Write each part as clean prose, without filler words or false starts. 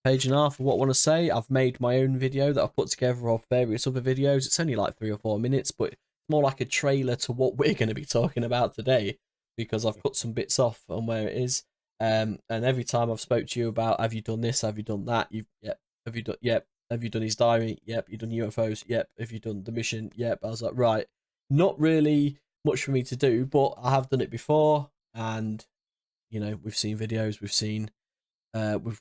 page and a half of what I want to say. I've made my own video that I've put together of various other videos. It's only like 3 or 4 minutes, but it's more like a trailer to what we're going to be talking about today, because I've cut some bits off on where it is. And every time I've spoke to you about, have you done this? Have you done that? Have you done? Yep. Have you done his diary? Yep. You done UFOs? Yep. Have you done the mission? Yep. I was like, right, not really much for me to do, but I have done it before, and you know, we've seen videos, we've seen, we've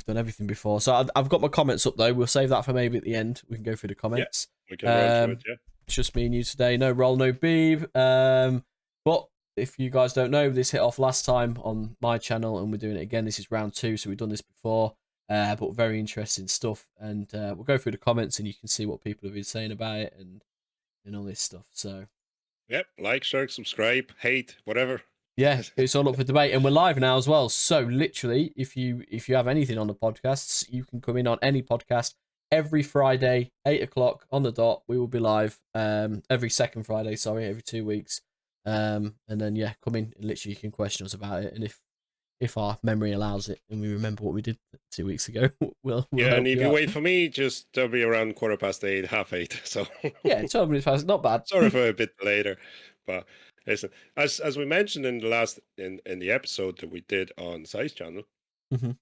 done everything before. So I've got my comments up though. We'll save that for maybe at the end. We can go through the comments. Yeah, we can run through it. Yeah. It's just me and you today. No roll, no beeb. But if you guys don't know, this hit off last time on my channel, and we're doing it again. This is round 2, so we've done this before. But very interesting stuff, and we'll go through the comments, and you can see what people have been saying about it and all this stuff. So, yep, like, share, subscribe, hate, whatever. Yeah, it's all up for debate, and we're live now as well. So literally, if you have anything on the podcasts, you can come in on any podcast every Friday, 8 o'clock on the dot. We will be live every second Friday, every 2 weeks. And then yeah, come in and literally you can question us about it, and if our memory allows it and we remember what we did 2 weeks ago, we'll yeah. And if you wait for me, just they'll be around 8:15, 8:30. So yeah, 12 minutes past, not bad. Sorry for a bit later, but listen, as we mentioned in the last in the episode that we did on Size Channel, and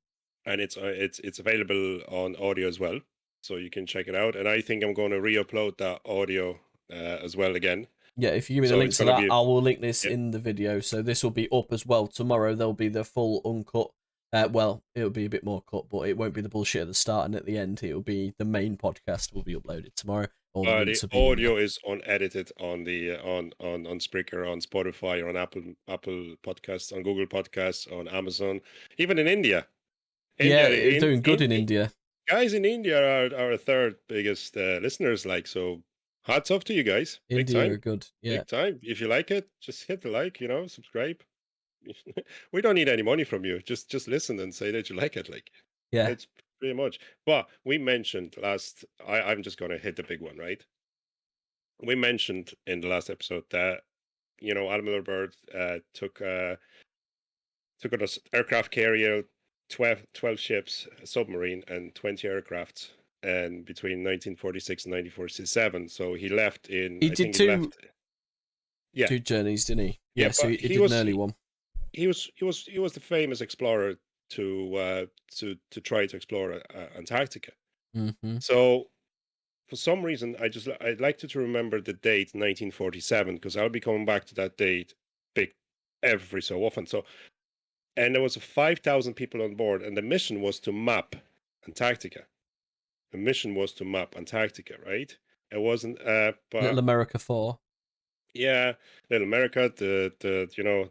it's available on audio as well, so you can check it out. And I think I'm going to re-upload that audio as well again. Yeah, if you give me the link to that, I will link this in the video. So this will be up as well tomorrow. There'll be the full uncut. Well, it'll be a bit more cut, but it won't be the bullshit at the start and at the end. It'll be the main podcast will be uploaded tomorrow. The audio is unedited on the on Spreaker, on Spotify, on Apple Podcasts, on Google Podcasts, on Amazon, even in India. Yeah, it's doing good in India. Guys in India are our third biggest listeners. Like, so hats off to you guys. India are good. Yeah, big time. If you like it, just hit the like. Subscribe. We don't need any money from you. Just listen and say that you like it. Like, yeah, it's pretty much. But we mentioned last. I'm just gonna hit the big one, right? We mentioned in the last episode that Admiral Byrd took on an aircraft carrier, 12 ships, a submarine, and 20 aircrafts, and between 1946 and 1947. So he left in. He did two journeys, didn't he? Yeah, so he did an early one. He was the famous explorer to try to explore Antarctica. So for some reason, I'd like to remember the date 1947, because I'll be coming back to that date every so often. So, and there was 5,000 people on board, and the mission was to map Antarctica. The mission was to map Antarctica, right? It wasn't but Little America 4. Yeah, Little America, the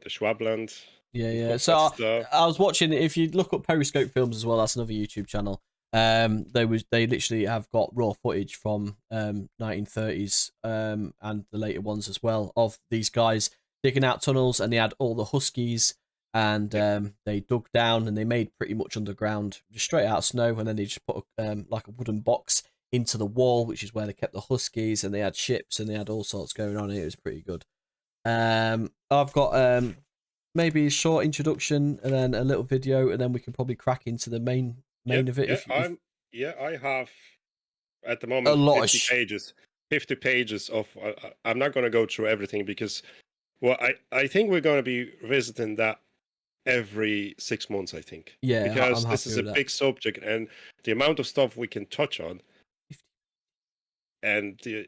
Schwabland. Yeah. So I was watching. If you look up Periscope Films as well, that's another YouTube channel. They literally have got raw footage from 1930s and the later ones as well of these guys digging out tunnels, and they had all the huskies, and they dug down and they made pretty much underground, just straight out of snow, and then they just put like a wooden box into the wall, which is where they kept the huskies, and they had ships and they had all sorts going on. It was pretty good. I've got maybe a short introduction and then a little video, and then we can probably crack into the main of it. I have at the moment a lot 50 pages. 50 pages of. I'm not going to go through everything, because I think we're going to be visiting that every 6 months. I think. Yeah, because this is a big subject, and the amount of stuff we can touch on. And the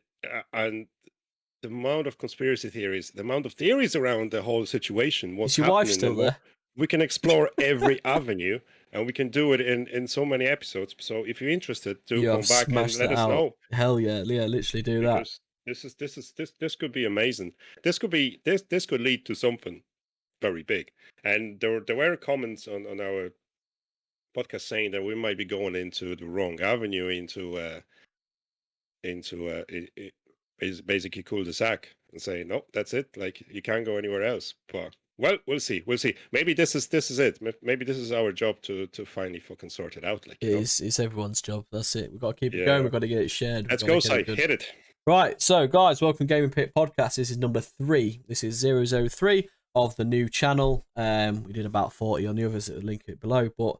amount of conspiracy theories, the amount of theories around the whole situation. Is your wife still there? We can explore every avenue, and we can do it in so many episodes. So if you're interested, come back and let us know. Hell yeah, literally do that. This could be amazing. This could lead to something very big. And there were comments on our podcast saying that we might be going into the wrong avenue, into basically cul-de-sac, and say no, that's it. Like, you can't go anywhere else. But well, we'll see. Maybe this is it. Maybe this is our job to finally fucking sort it out. Like, it's everyone's job. That's it. We've got to keep it going. We've got to get it shared. Let's go, Si. Hit it. Right. So, guys, welcome to Gaming Pit Podcast. This is number 3. This is 003 of the new channel. We did about 40 on the others. I'll link it below. But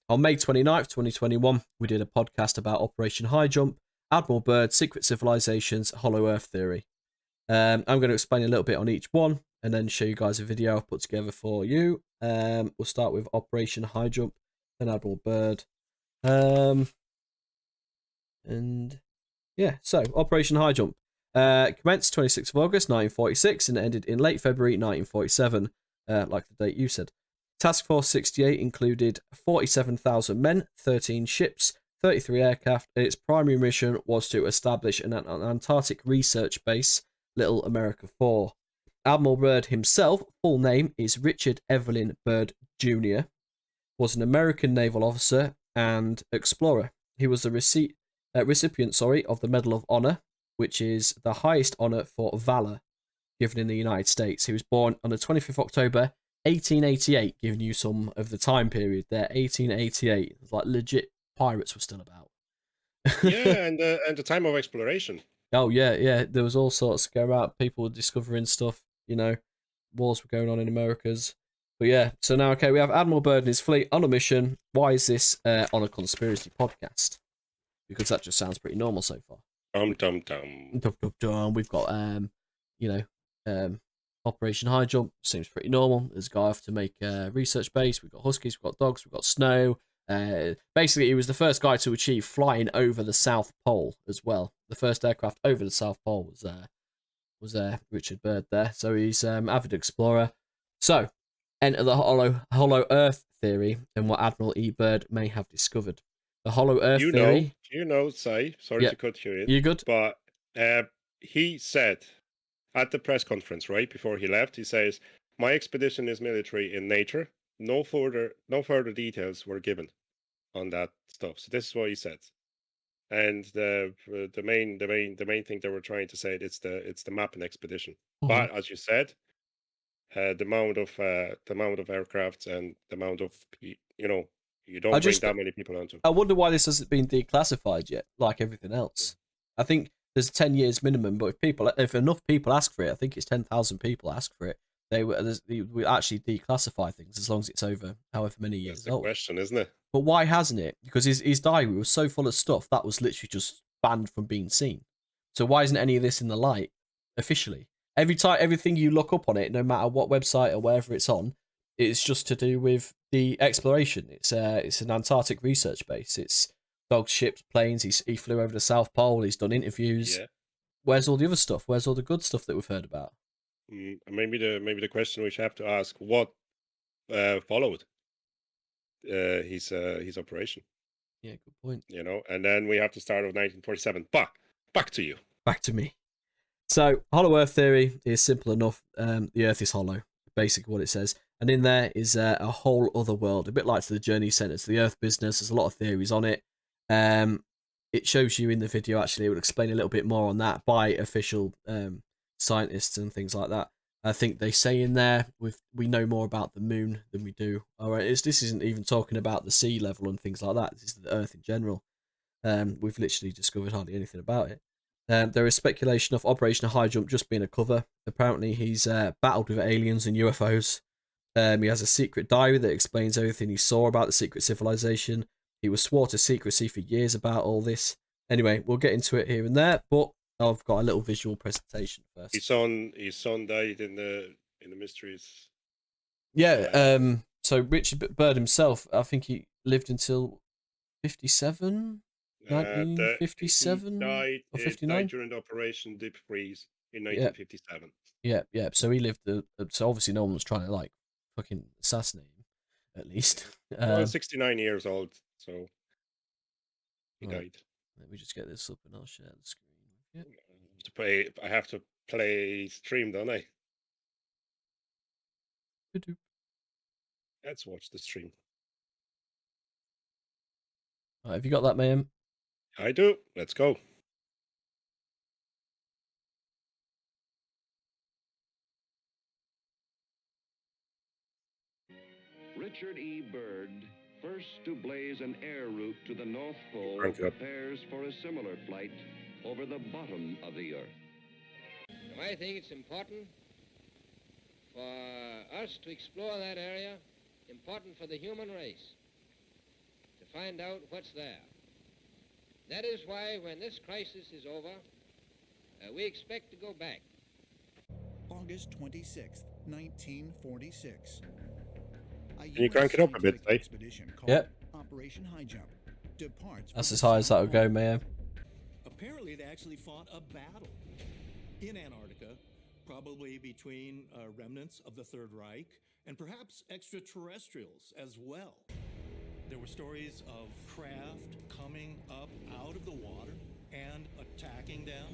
On May 29th, 2021, we did a podcast about Operation High Jump, Admiral Byrd, Secret Civilizations, Hollow Earth Theory. I'm going to explain a little bit on each one and then show you guys a video I've put together for you. We'll start with Operation High Jump and Admiral Byrd. And yeah, so Operation High Jump commenced 26th of August 1946 and ended in late February 1947, like the date you said. Task Force 68 included 47,000 men, 13 ships, 33 aircraft, and its primary mission was to establish an Antarctic research base, Little America 4. Admiral Byrd himself, full name is Richard Evelyn Byrd Jr., was an American naval officer and explorer. He was the recipient of the Medal of Honor, which is the highest honor for valor given in the United States. He was born on the 25th of October, 1888, giving you some of the time period there. 1888, it's like legit pirates were still about. Yeah, and the time of exploration. Oh yeah. There was all sorts go out. People were discovering stuff. You know, wars were going on in Americas. But yeah, so now we have Admiral Byrd and his fleet on a mission. Why is this on a conspiracy podcast? Because that just sounds pretty normal so far. Dum. We've got Operation High Jump seems pretty normal. There's a guy off to make a research base. We've got huskies, we've got dogs, we've got snow. Basically, he was the first guy to achieve flying over the South Pole as well. The first aircraft over the South Pole was Richard Byrd there. So he's avid explorer. So enter the hollow Earth theory and what Admiral E Byrd may have discovered. The hollow Earth theory. Sorry to cut you in. You good? But he said at the press conference right before he left, he says, "My expedition is military in nature. No further details were given on that stuff." So this is what he said. And the main thing they were trying to say it's the mapping expedition. Mm-hmm. But as you said, the amount of aircraft and the amount of you don't bring that many people onto. I wonder why this hasn't been declassified yet, like everything else. I think there's 10 years minimum, but if enough people ask for it, I think it's 10,000 people ask for it. They will actually declassify things as long as it's over however many years old. That's the question, isn't it? But why hasn't it? Because his diary was so full of stuff that was literally just banned from being seen. So why isn't any of this in the light officially? Everything you look up on it, no matter what website or wherever it's on, it's just to do with the exploration. It's an Antarctic research base. It's dogs, ships, planes. He flew over the South Pole. He's done interviews. Yeah. Where's all the other stuff? Where's all the good stuff that we've heard about? Maybe the question we should have to ask: what followed his operation? Yeah, good point. And then we have to start with 1947. But back to you. Back to me. So, hollow Earth theory is simple enough. The Earth is hollow, basically what it says. And in there is a whole other world, a bit like the Journey Centre to the Earth business. There's a lot of theories on it. It shows you in the video, actually. It will explain a little bit more on that by official scientists and things like that. I think they say in there, we know more about the moon than we do. All right, this isn't even talking about the sea level and things like that. This is the Earth in general. We've literally discovered hardly anything about it. There is speculation of Operation High Jump just being a cover. Apparently, he's battled with aliens and UFOs. He has a secret diary that explains everything he saw about the secret civilization. He was swore to secrecy for years about all this. Anyway, we'll get into it here and there, but I've got a little visual presentation first. His son died in the mysteries. Yeah. So Richard Byrd himself, I think he lived until 57. 1957 or 59? Died during the Operation Deep Freeze in 1957. Yeah. So he lived. So obviously no one was trying to fucking assassinate him, at least. 69 years old, so he died. Let me just get this up and I'll share the screen. I have to play stream, don't I? Let's watch the stream. Right, have you got that, ma'am? I do. Let's go. Richard E. Byrd, first to blaze an air route to the North Pole, prepares for a similar flight over the bottom of the Earth. I think it's important for us to explore that area, important for the human race. find out what's there. That is why, when this crisis is over, we expect to go back. August 26th, 1946. Can you crank it up a bit, Dave? Yep. Operation HIGHJUMP departs. That's as high as that would go, mayhem. Apparently, they actually fought a battle in Antarctica, probably between remnants of the Third Reich and perhaps extraterrestrials as well. There were stories of craft coming up out of the water and attacking them.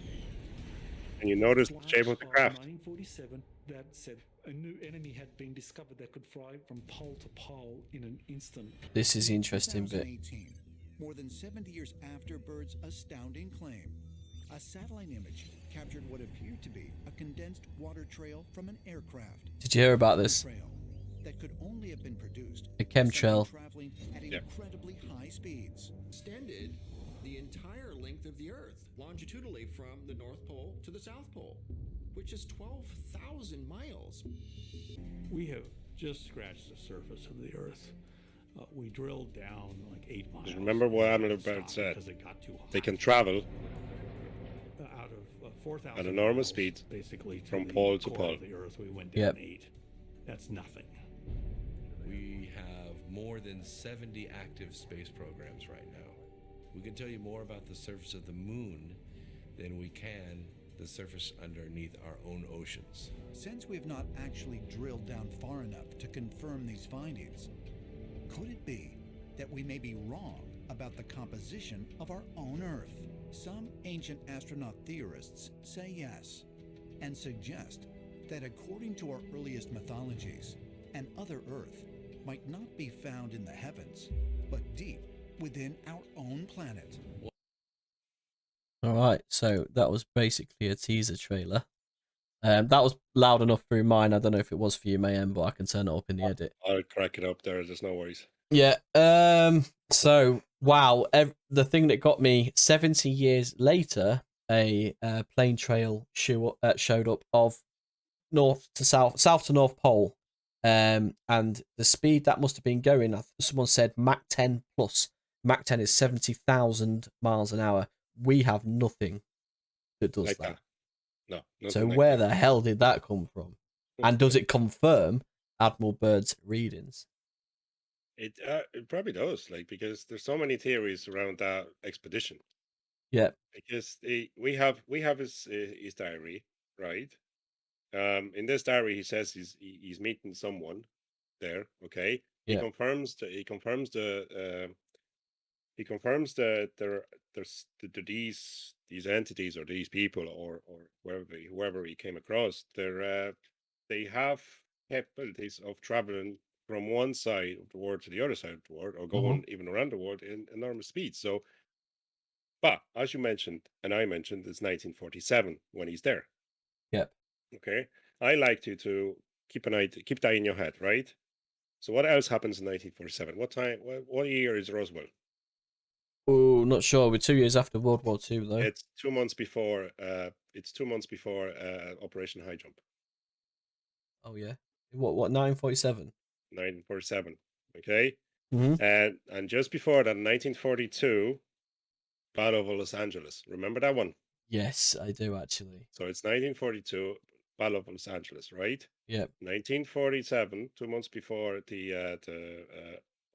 And you notice the shape of the craft. 1947, that said a new enemy had been discovered that could fly from pole to pole in an instant. This is the interesting bit. 2018, more than 70 years after Byrd's astounding claim, a satellite image captured what appeared to be a condensed water trail from an aircraft. Did you hear about this? Trail that could only have been produced A chemtrail. traveling at incredibly high speeds. Extended the entire length of the Earth longitudinally from the North Pole to the South Pole, which is 12,000 miles. We have just scratched the surface of the Earth. We drilled down like 8 miles. Remember what Admiral Byrd said? They can travel out of 4,000 at enormous speed, basically from pole to pole. The Earth, we went down 8. That's nothing. We have more than 70 active space programs right now. We can tell you more about the surface of the moon than we can the surface underneath our own oceans. Since we have not actually drilled down far enough to confirm these findings, could it be that we may be wrong about the composition of our own Earth? Some ancient astronaut theorists say yes, and suggest that according to our earliest mythologies, an other Earth might not be found in the heavens, but deep within our own planet. Alright, so that was basically a teaser trailer. That was loud enough through mine. I don't know if it was for you, Mayhem, but I can turn it up in the edit. I'll crack it up there, there's no worries. Yeah, so, wow, the thing that got me, 70 years later, a plane trail showed up of north to south, south to North Pole, and the speed that must have been going, someone said Mach 10 plus. Mach 10 is 70,000 miles an hour. We have nothing that does like that. No. So like where that. the hell did that come from? And does it confirm Admiral Byrd's readings? It probably does, like, because there's so many theories around that expedition. Yeah. Because we have his diary, right? In this diary, he says he's meeting someone there. Okay, he Yeah. confirms that there's these entities or these people or whoever he came across. They have capabilities of traveling from one side of the world to the other side of the world, or going even around the world in enormous speed. So, but as you mentioned, and I mentioned, it's 1947 when he's there. Yep. Okay, I like to keep that in your head, right? So, what else happens in 1947? What year is Roswell? Oh, not sure. We're 2 years after World War II, though. It's 2 months before. It's 2 months before Operation HIGHJUMP. Oh yeah. What? 1947. 1947. Okay. Mm-hmm. And just before that, 1942, Battle of Los Angeles. Remember that one? Yes, I do actually. So it's 1942, Battle of Los Angeles, right? Yep. 1947, 2 months before the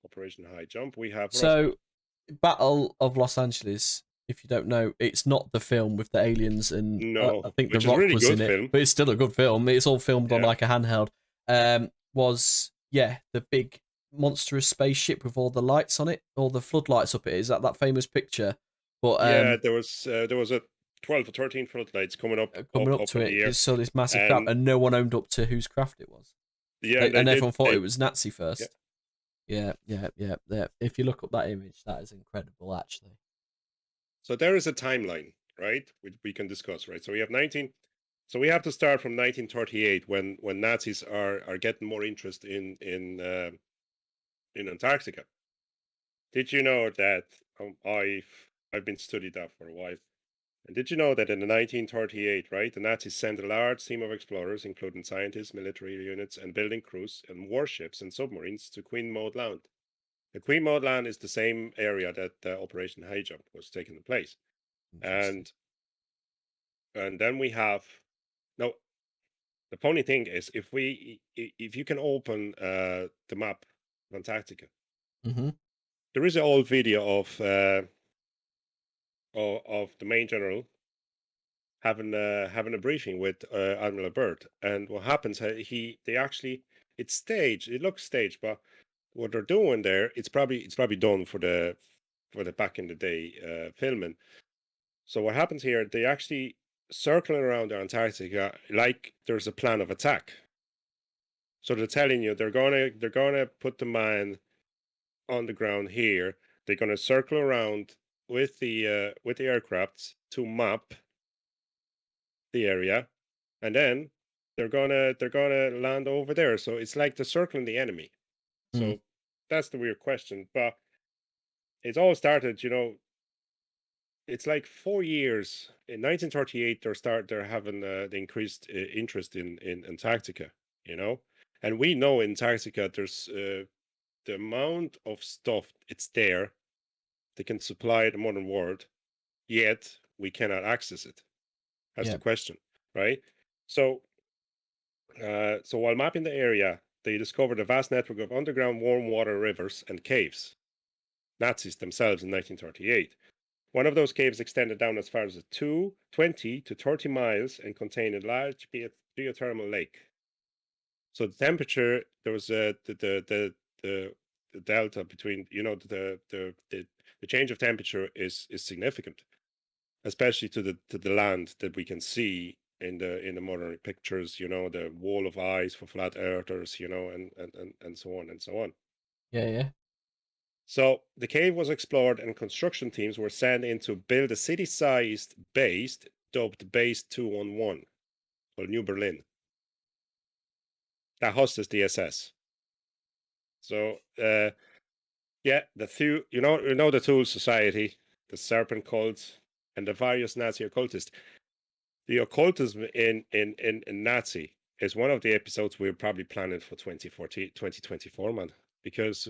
Operation HIGHJUMP, we have So, Battle of Los Angeles. If you don't know, it's not the film with the aliens and No, I think The which is a Rock really was good in film. it, but it's still a good film. It's all filmed on Yeah. like a handheld. Was the big monstrous spaceship with all the lights on it, all the floodlights up it. Is that famous picture? But Yeah, there was a 12 or 13 floodlights coming up to in it, the air. it's so this massive craft, and no one owned up to whose craft it was. Yeah, and everyone thought it was Nazi first. Yeah. If you look up that image, that is incredible, actually. So there is a timeline, right? Which we can discuss, right? So we have So we have to start from 1938 when Nazis are getting more interest in Antarctica. Did you know that I've been studied that for a while? And did you know that in 1938, right, the Nazis sent a large team of explorers, including scientists, military units, and building crews, and warships and submarines to Queen Maud Land? The Queen Maud Land is the same area that Operation HIGHJUMP was taking place, and then we have now. The funny thing is, if you can open the map of Antarctica, there is an old video of the main general having a briefing with Admiral Byrd, and what happens? They actually it's staged. It looks staged, but what they're doing there, it's probably done for the back in the day filming. So what happens here? They actually circling around Antarctica like there's a plan of attack. So they're telling you they're gonna put the mine on the ground here. They're gonna circle around with the aircrafts to map the area, and then they're gonna land over there. So it's like they're circling the enemy. So that's the weird question. But it's all started, it's like 4 years. In 1938, they're having the increased interest in Antarctica, and we know in Antarctica there's the amount of stuff it's there that can supply the modern world, yet we cannot access it. That's the question, right? So, so while mapping the area, they discovered a vast network of underground warm water rivers and caves. Nazis themselves in 1938. One of those caves extended down as far as 20 to 30 miles and contained a large geothermal lake. So the temperature, there was the delta between, the change of temperature is significant, especially to the land that we can see in the modern pictures, the wall of ice for flat earthers, and so on and so on. Yeah. So the cave was explored and construction teams were sent in to build a city-sized base dubbed Base 211, or New Berlin, that hosted the SS. So, yeah, the Thule Society, the Serpent Cult, and the various Nazi occultists. The occultism in Nazi is one of the episodes we're probably planning for 2024, man, because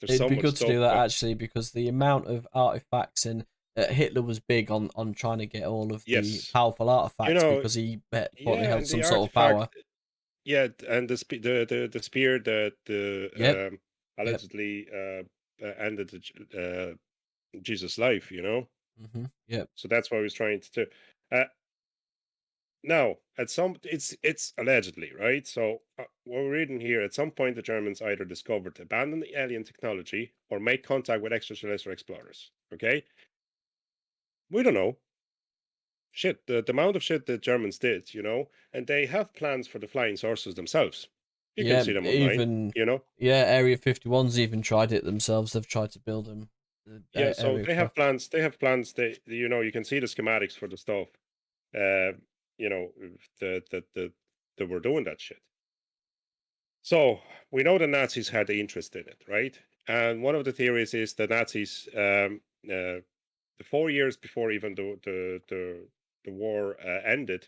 there's so It'd be much good to stuff. do that actually, because the amount of artifacts and Hitler was big on trying to get all of the powerful artifacts because he thought he held some sort of power. Yeah, and the spear that allegedly ended Jesus' life, Yep. So that's what I was trying to do. Now, it's allegedly, right? So what we're reading here, at some point the Germans either discovered abandoned alien technology or make contact with extraterrestrial explorers. Okay, we don't know. Shit, the amount of shit the Germans did, and they have plans for the flying saucers themselves. You can see them online, Yeah, Area 51's even tried it themselves. They've tried to build them. Yeah, so they have plans. They have plans. You can see the schematics for the stuff. That were doing that shit. So we know the Nazis had the interest in it, right? And one of the theories is the Nazis, the 4 years before even the war ended,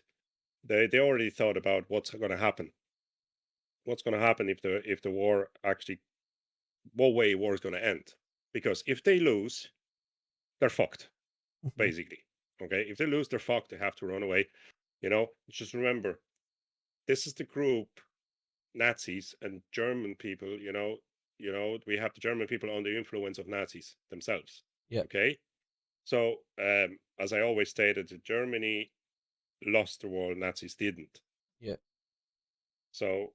they already thought about what's going to happen. What's going to happen if the war actually, what way war is going to end? Because if they lose, they're fucked, basically. Okay, if they lose, they're fucked. They have to run away. Just remember, this is the group, Nazis and German people. We have the German people under the influence of Nazis themselves. Yeah. Okay. So, as I always stated, Germany lost the war, Nazis didn't. Yeah. So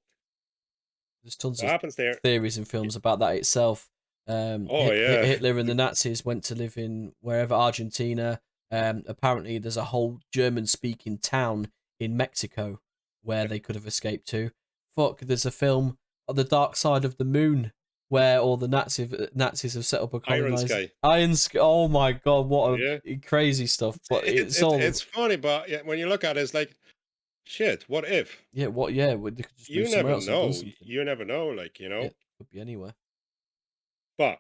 there's tons what happens there? Theories and films about that itself. Hitler and the Nazis went to live in wherever, Argentina. Apparently, there's a whole German-speaking town in Mexico where they could have escaped to. Fuck, there's a film on the Dark Side of the Moon where all the Nazis have set up a colonized Iron Sky. Oh my god, what a crazy stuff! But it's funny, but when you look at it, it's like, shit. What if? Yeah. What? Yeah. They could just you never know. You never know. Like Yeah, could be anywhere. But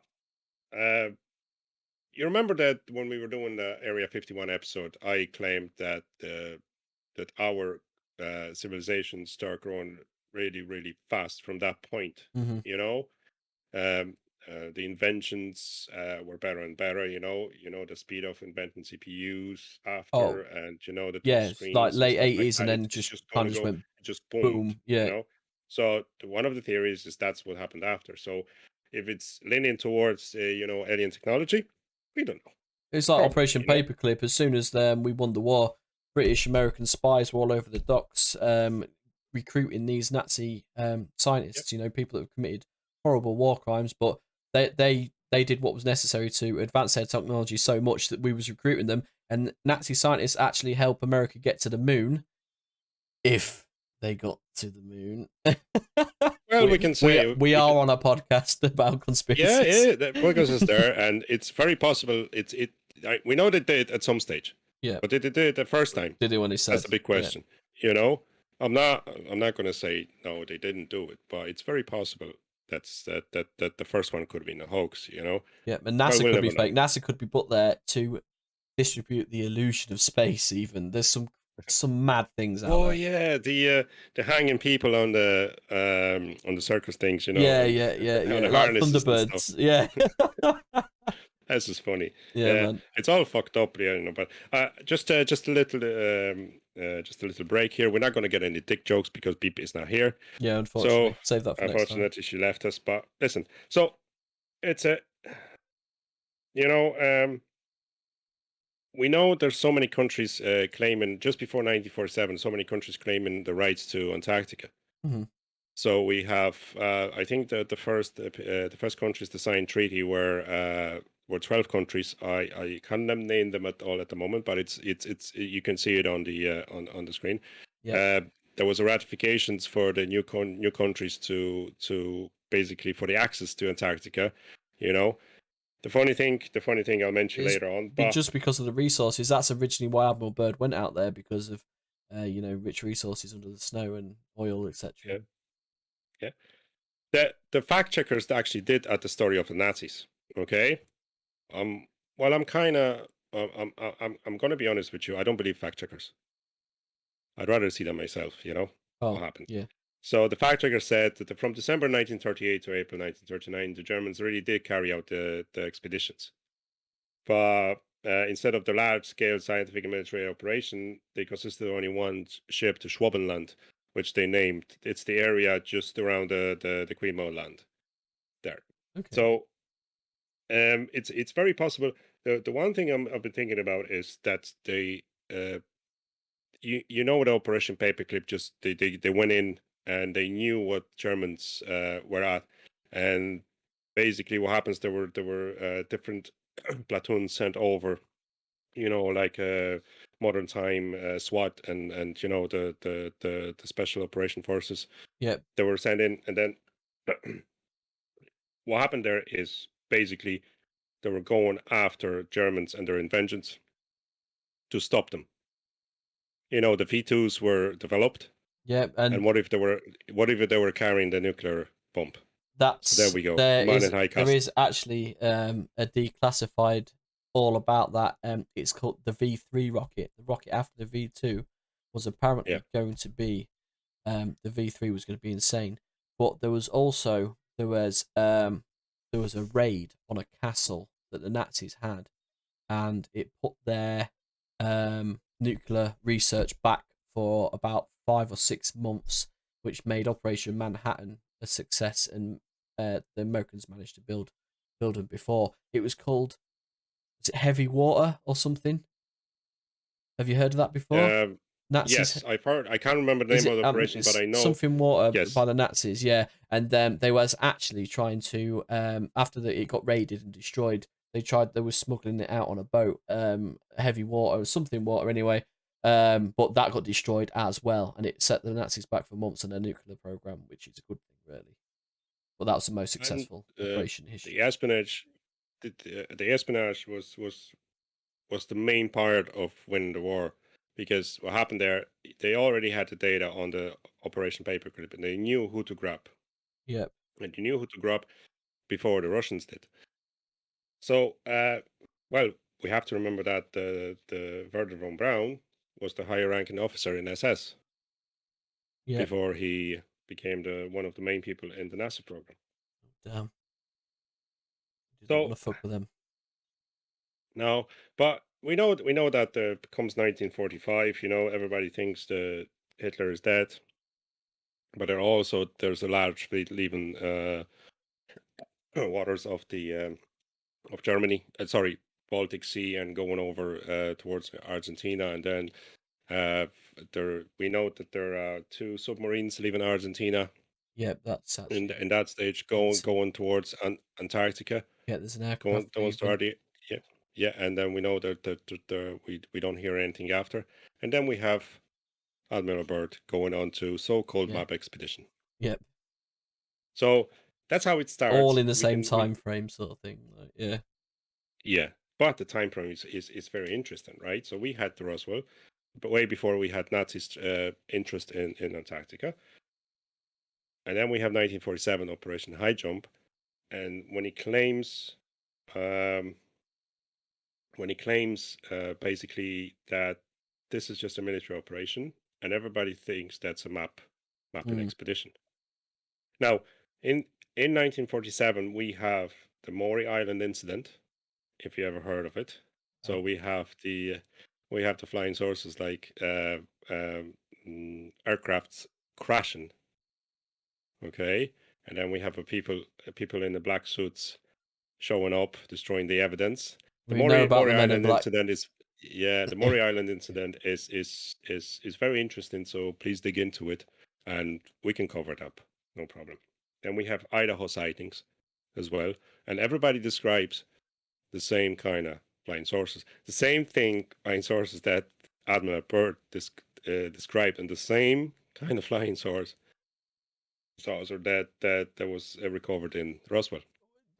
you remember that when we were doing the Area 51 episode, I claimed that that our civilization started growing really, really fast from that point. Mm-hmm. the inventions were better and better. The speed of inventing CPUs Oh, after, and the touch yeah, it's like screens and late stuff like 80s, and that. then It's just just kind gonna of just go, went it just boomed. boom. Yeah, So one of the theories is that's what happened after. So if it's leaning towards alien technology, we don't know. it's like Probably, Operation Paperclip. As soon as we won the war, British American spies were all over the docks, recruiting these Nazi scientists. People that have committed horrible war crimes, but they did what was necessary to advance their technology so much that we was recruiting them, and Nazi scientists actually help America get to the moon, if they got to the moon. Well, we can say we are on a podcast about conspiracies. yeah, that podcast is there, and it's very possible. We know they did at some stage. Yeah, but did they do it the first time? Did they when they said? That's the big question. I'm not going to say no, they didn't do it, but it's very possible that the first one could have been a hoax. Yeah, and NASA could be fake. NASA could be put there to distribute the illusion of space. Even there's some mad things out there. Oh yeah, the hanging people on the circus things. Yeah, like Thunderbirds. Yeah. That's just funny. Yeah, man. It's all fucked up, but just a little break here. We're not going to get any dick jokes because Beep is not here. Yeah, unfortunately. So save that for next time. Unfortunately, she left us. But listen, so it's we know there's so many countries claiming, just before 1947, so many countries claiming the rights to Antarctica. Mm-hmm. So we have, I think that the first countries to sign treaty were 12 countries. I can't name them at all at the moment, but it's you can see it on the screen. Yeah. There was a ratifications for the new countries to basically for the access to Antarctica. The funny thing I'll mention later on, but just because of the resources, that's originally why Admiral Byrd went out there, because of rich resources under the snow and oil, etc. Yeah. The fact checkers actually did at the story of the Nazis. Okay. Well, I'm kind of I'm going to be honest with you. I don't believe fact checkers. I'd rather see them myself. What happened. Yeah. So the fact checker said that from December 1938 to April 1939, the Germans really did carry out the expeditions. But instead of the large-scale scientific and military operation, they consisted of only one ship to Schwabenland, which they named. It's the area just around the Queen Mode land there. Okay. So it's very possible. The one thing I've been thinking about is that they with Operation Paperclip, just they went in and they knew what Germans were at, and basically what happens, there were different platoons sent over, like modern time SWAT and the special operation forces. Yeah, they were sent in, and then what happened there is basically they were going after Germans and their inventions to stop them. The V2s were developed. Yeah, and what if they were carrying the nuclear bomb? So there we go. There is actually a declassified all about that. It's called the V3 rocket. The rocket after the V2 was apparently going to be the V3 was going to be insane. But there was a raid on a castle that the Nazis had, and it put their nuclear research back for about 5 or 6 months, which made Operation Manhattan a success, and the Americans managed to build them before. It was called, was it Heavy Water or something? Have you heard of that before? Nazis, yes, I've heard. I can't remember the name of the operation, but I know something water by the Nazis. Yeah, and they was actually trying to after it got raided and destroyed. They were smuggling it out on a boat. Heavy water, something water anyway. But that got destroyed as well, and it set the Nazis back for months in their nuclear program, which is a good thing, really. But that was the most successful operation in history. The espionage, the espionage was the main part of winning the war, because what happened there, they already had the data on the Operation Paperclip, and they knew who to grab. Yeah, and you knew who to grab before the Russians did. So, well, we have to remember that the Werner von Braun was the higher ranking officer in SS before he became one of the main people in the NASA program. Damn. didn't want to fuck with them. No, but we know that there comes 1945. Everybody thinks that Hitler is dead, but there's a large fleet leaving waters of the of Germany. Sorry, Baltic Sea, and going over towards Argentina, and then we know that there are 2 submarines leaving Argentina. Yeah, that's actually in that stage going towards Antarctica. Yeah, there's an aircraft. Going to yeah, and then we know that we don't hear anything after, and then we have Admiral Byrd going on to so-called map expedition. Yep. So that's how it starts. All in the same time frame, sort of thing. Yeah. Yeah, but the time frame is very interesting, right? So we had the Roswell, but way before we had Nazis' interest in Antarctica, and then we have 1947 Operation HIGHJUMP, and when he claims basically that this is just a military operation, and everybody thinks that's a mapping expedition. Now, in 1947, we have the Maury Island incident, if you ever heard of it. So we have the flying saucers like aircrafts crashing. Okay, and then we have people in the black suits showing up, destroying the evidence. The Maury Island incident is the Maury Island incident is very interesting. So please dig into it, and we can cover it up, no problem. Then we have Idaho sightings as well, and everybody describes the same kind of flying saucers, the same flying saucers that Admiral Byrd described, and the same kind of flying saucer that was recovered in Roswell.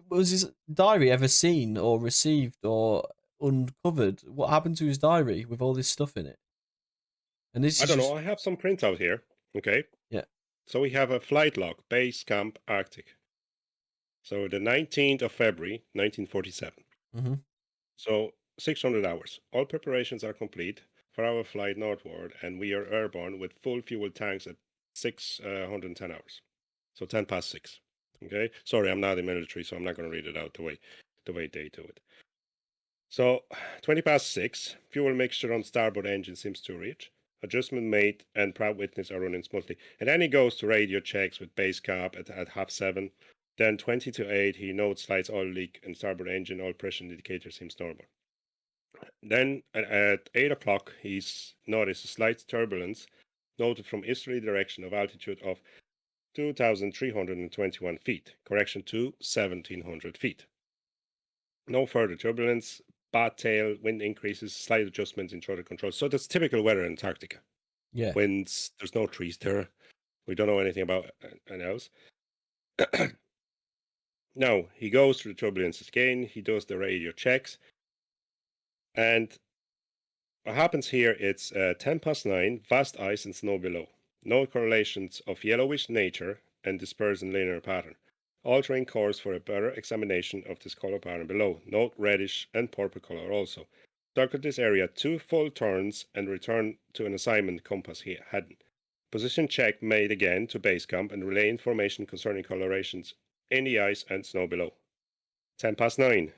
Was his diary ever seen or received or uncovered? What happened to his diary with all this stuff in it? And this I don't know. I have some printout here. Okay. Yeah. So we have a flight log, Base Camp Arctic. So the 19th of February, 1947. Mm-hmm. So 600 hours. All preparations are complete for our flight northward, and we are airborne with full fuel tanks at 610 hours. So 10 past 6. Okay. Sorry, I'm not in military, so I'm not going to read it out the way they do it. So 20 past 6, fuel mixture on starboard engine seems to reach. Adjustment made, and proud witness are running smoothly. And then he goes to radio checks with base cap at 7:30. Then 20 to 8, he notes slight oil leak and starboard engine oil pressure indicator seems normal. Then at 8 o'clock, he's noticed a slight turbulence noted from easterly direction of altitude of 2,321 feet. Correction to 1,700 feet. No further turbulence. Bad tail, wind increases, slight adjustments in throttle control. So that's typical weather in Antarctica. Yeah. Winds, there's no trees there. We don't know anything about anything else. Now, he goes through the turbulences again. He does the radio checks. And what happens here, it's 10 past 9, vast ice and snow below. No correlations of yellowish nature and dispersed in linear pattern. Altering course for a better examination of this color pattern below. Note reddish and purple color also. Circle this area 2 full turns and return to an assignment compass hidden. Position check made again to base camp and relay information concerning colorations in the ice and snow below. 10 past 9.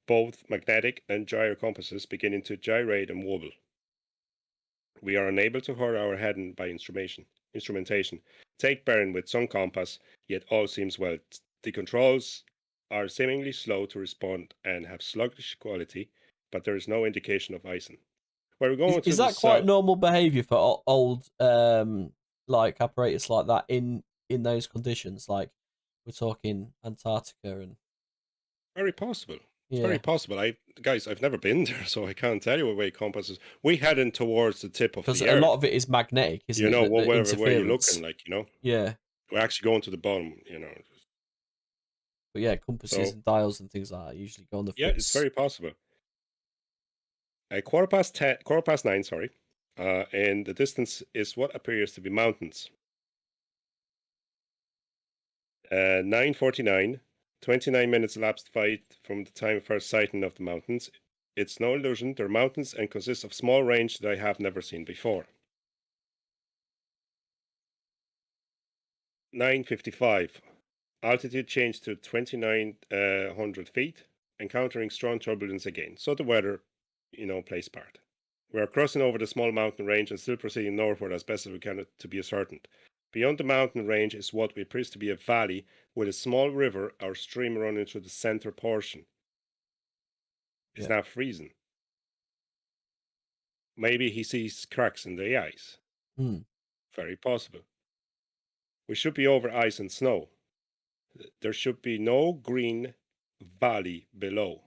Both magnetic and gyro compasses beginning to gyrate and wobble. We are unable to hold our heading by instrumentation. Take bearing with some compass, yet all seems well. The controls are seemingly slow to respond and have sluggish quality, but there is no indication of icing. Where we're going is that quite normal behavior for old like apparatus like that in those conditions? Like we're talking Antarctica and very possible. It's very possible. I've never been there, so I can't tell you what way compasses. We heading towards the tip of the Earth. Because a lot of it is magnetic, isn't it? Wherever way you're looking, like, Yeah. We're actually going to the bottom, But yeah, compasses and dials and things like that usually go on the. Yeah, it's very possible. Quarter past 9, sorry. And the distance is what appears to be mountains. 9:49. 29 minutes elapsed fight from the time of first sighting of the mountains. It's no illusion, they're mountains and consist of small range that I have never seen before. 9:55. Altitude changed to 2,900 feet, encountering strong turbulence again. So the weather, plays part. We are crossing over the small mountain range and still proceeding northward as best as we can to be ascertained. Beyond the mountain range is what we appears to be a valley with a small river or stream running through the center portion. It's not freezing. Maybe he sees cracks in the ice. Very possible. We should be over ice and snow. There should be no green valley below.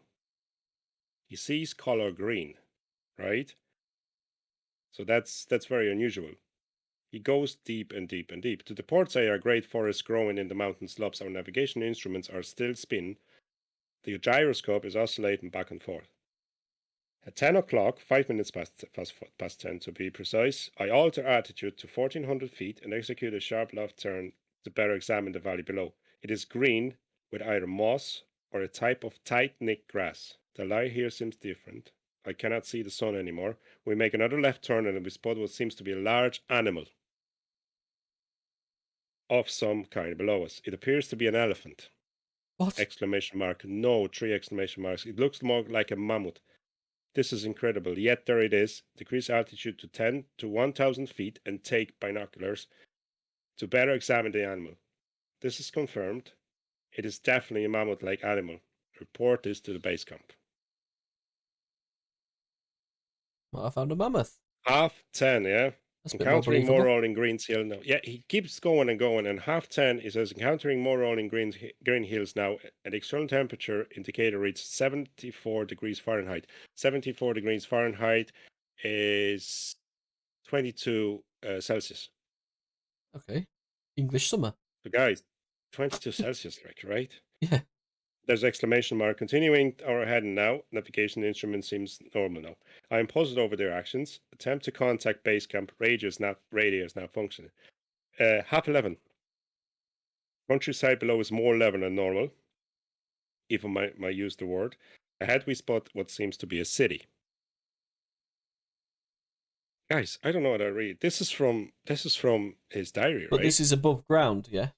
He sees color green, right? So that's very unusual. He goes deep and deep and deep. To the port side are great forests growing in the mountain slopes. Our navigation instruments are still spin. The gyroscope is oscillating back and forth. At 10 o'clock, 5 minutes past 10 to be precise, I alter altitude to 1,400 feet and execute a sharp left turn to better examine the valley below. It is green with either moss or a type of tight-knit grass. The light here seems different. I cannot see the sun anymore. We make another left turn and we spot what seems to be a large animal of some kind below us. It appears to be an elephant. What? Exclamation mark. No, 3 exclamation marks. It looks more like a mammoth. This is incredible. Yet there it is. Decrease altitude to 10 to 1,000 feet and take binoculars to better examine the animal. This is confirmed. It is definitely a mammoth-like animal. Report this to the base camp. Well, I found a mammoth. 10:30, yeah? That's a bit Encountering more more believable. rolling greens hill now. Yeah, he keeps going and going. And 10:30, he says, encountering more rolling green hills now. And the external temperature indicator reads 74 degrees Fahrenheit. 74 degrees Fahrenheit is 22 Celsius. Okay. English summer. So guys, 22 Celsius, right? Yeah. There's exclamation mark. Continuing our heading now. Navigation instrument seems normal now. I am puzzled over their actions. Attempt to contact base camp. Radio is not functioning. 11:30. Countryside below is more level than normal. If I might use the word. Ahead we spot what seems to be a city. Guys, I don't know what I read. This is from his diary, But right? this is above ground, yeah?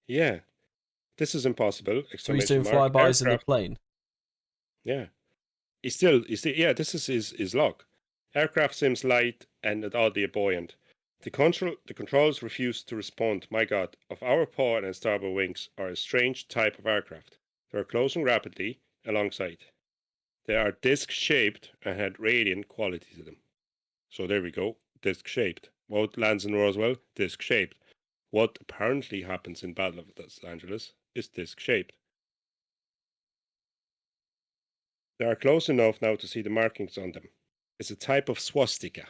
Yeah. This is impossible. So he's doing flybys in the plane. Yeah. He's still yeah, this is his log. Aircraft seems light and oddly buoyant. The controls refuse to respond. My God, of our port and starboard wings are a strange type of aircraft. They are closing rapidly alongside. They are disc-shaped and had radiant quality to them. So there we go, disc-shaped. What lands in Roswell? Disc-shaped. What apparently happens in Battle of Los Angeles is disc-shaped. They are close enough now to see the markings on them. It's a type of swastika.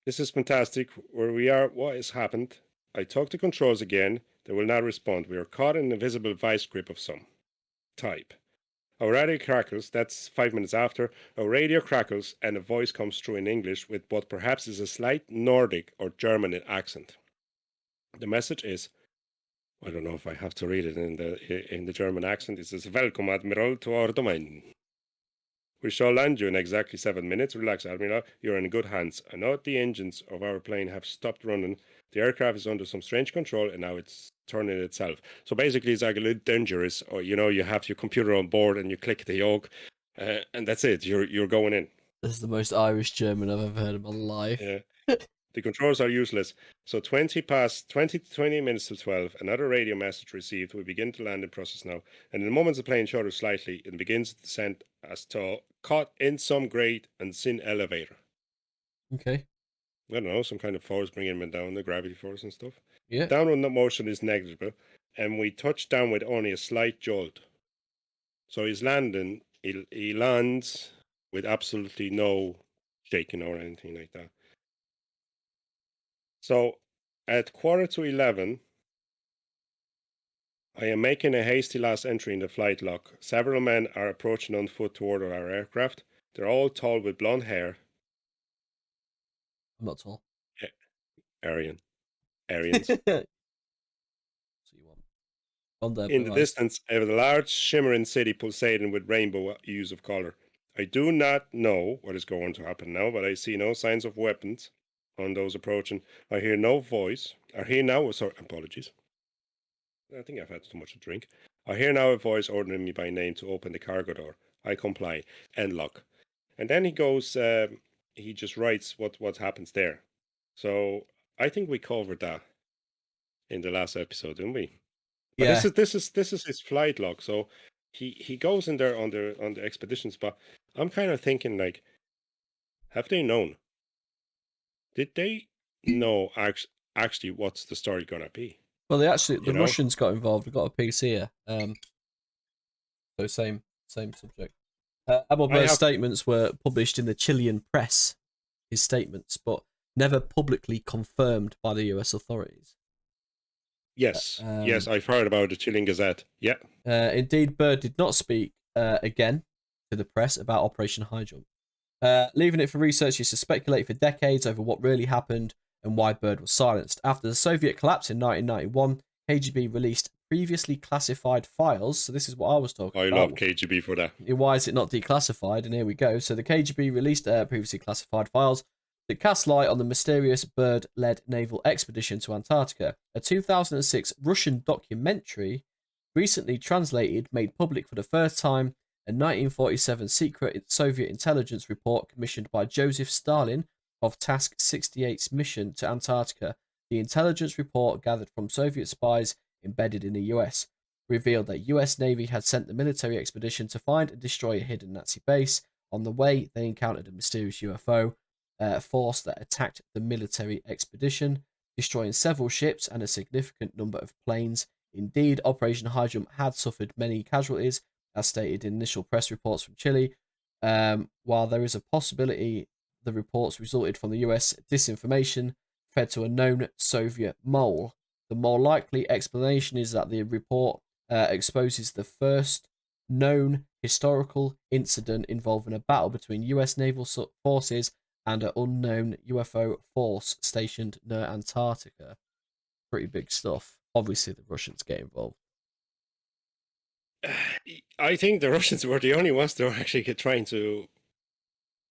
This is fantastic. Where we are, what has happened? I talk to controls again. They will not respond. We are caught in an invisible vice grip of some type. Our radio crackles, that's 5 minutes after. Our radio crackles and a voice comes through in English with what perhaps is a slight Nordic or German accent. The message is, I don't know if I have to read it in the German accent. It says, "Welcome, Admiral, to our domain. We shall land you in exactly 7 minutes. Relax, Admiral. You're in good hands. I know the engines of our plane have stopped running. The aircraft is under some strange control, and now it's turning itself." So basically, it's like a little dangerous. Or you have your computer on board, and you click the yoke, and that's it. You're going in. This is the most Irish German I've ever heard in my life. Yeah. The controls are useless. So 20 minutes to 12, another radio message received. We begin the landing process now. And in the moment the plane shudders slightly, it begins the descent as to caught in some great and thin elevator. Okay. I don't know, some kind of force bringing him down, the gravity force and stuff. Yeah. Downward motion is negligible, and we touch down with only a slight jolt. So he's landing, he lands with absolutely no shaking or anything like that. So at 11:15, I am making a hasty last entry in the flight log. Several men are approaching on foot toward our aircraft. They're all tall with blonde hair. I'm not tall. Aryans. So you want In the distance, a large shimmering city pulsating with rainbow hues of color. I do not know what is going to happen now, but I see no signs of weapons on those approaching. I hear no voice. Apologies. I think I've had too much to drink. I hear now a voice ordering me by name to open the cargo door. I comply. End lock. And then he goes, he just writes what happens there. So I think we covered that in the last episode, didn't we? But Yeah. this is his flight log. So he goes in there on the expeditions, but I'm kind of thinking like, have they known? Did they know actually what's the story gonna be? Well, the Russians got involved. We've got a piece here. So same subject. Admiral Byrd's statements were published in the Chilean press. His statements, but never publicly confirmed by the U.S. authorities. Yes, yes, I've heard about the Chilean Gazette. Yeah. Indeed, Byrd did not speak again to the press about Operation HIGHJUMP, leaving it for researchers to speculate for decades over what really happened and why Byrd was silenced. After the Soviet collapse in 1991, KGB released previously classified files. So this is what I was talking about. I love KGB for that. Why is it not declassified? And here we go. So the KGB released previously classified files that cast light on the mysterious Byrd-led naval expedition to Antarctica. A 2006 Russian documentary, recently translated, made public for the first time, a 1947 secret Soviet intelligence report commissioned by Joseph Stalin of Task 68's mission to Antarctica. The intelligence report, gathered from Soviet spies embedded in the US, revealed that US Navy had sent the military expedition to find and destroy a hidden Nazi base. On the way, they encountered a mysterious UFO force that attacked the military expedition, destroying several ships and a significant number of planes. Indeed, Operation HIGHJUMP had suffered many casualties, as stated in initial press reports from Chile. While there is a possibility the reports resulted from the US disinformation fed to a known Soviet mole, the more likely explanation is that the report exposes the first known historical incident involving a battle between US naval forces and an unknown UFO force stationed near Antarctica. Pretty big stuff. Obviously, the Russians get involved. I think the Russians were the only ones that were actually trying to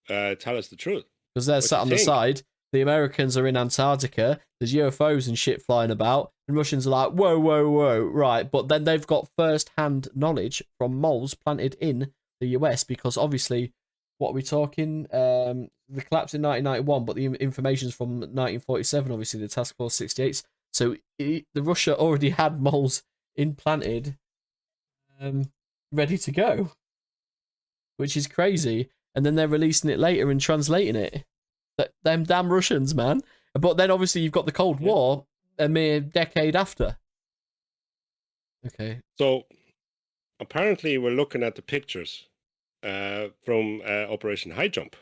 tell us the truth. Because they're sat on the side. The Americans are in Antarctica. There's UFOs and shit flying about. And Russians are like, whoa, whoa, whoa, right. But then they've got first-hand knowledge from moles planted in the US, because obviously, what are we talking? The collapse in 1991, but the information's from 1947, obviously, the Task Force 68. So the Russia already had moles implanted, ready to go, which is crazy. And then they're releasing it later and translating it. Them damn Russians, man. But then obviously you've got the Cold War a mere decade after. Okay. So apparently we're looking at the pictures from Operation HIGHJUMP,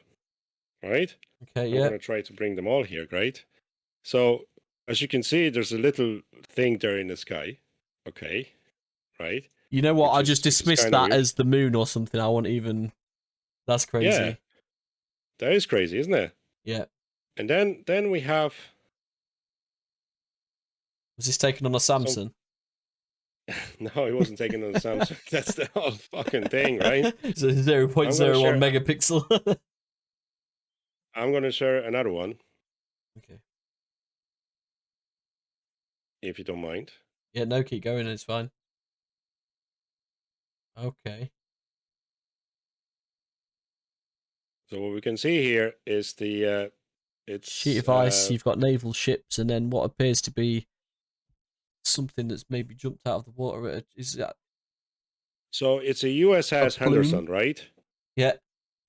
right? Okay, I'm going to try to bring them all here, right? So as you can see, there's a little thing there in the sky. Okay, right? You know what? I just dismissed that as the moon or something. I won't even... That's crazy. Yeah, that is crazy, isn't it? Yeah. And then we have... Was this taken on a Samsung? No, it wasn't taken on a Samsung. That's the whole fucking thing, right? So 0.01 megapixel. I'm going to share another one. Okay. If you don't mind. Yeah, no, keep going. It's fine. Okay. So what we can see here is the it's sheet of ice. You've got naval ships, and then what appears to be something that's maybe jumped out of the water. Is that? So it's a USS Henderson, right? Yeah.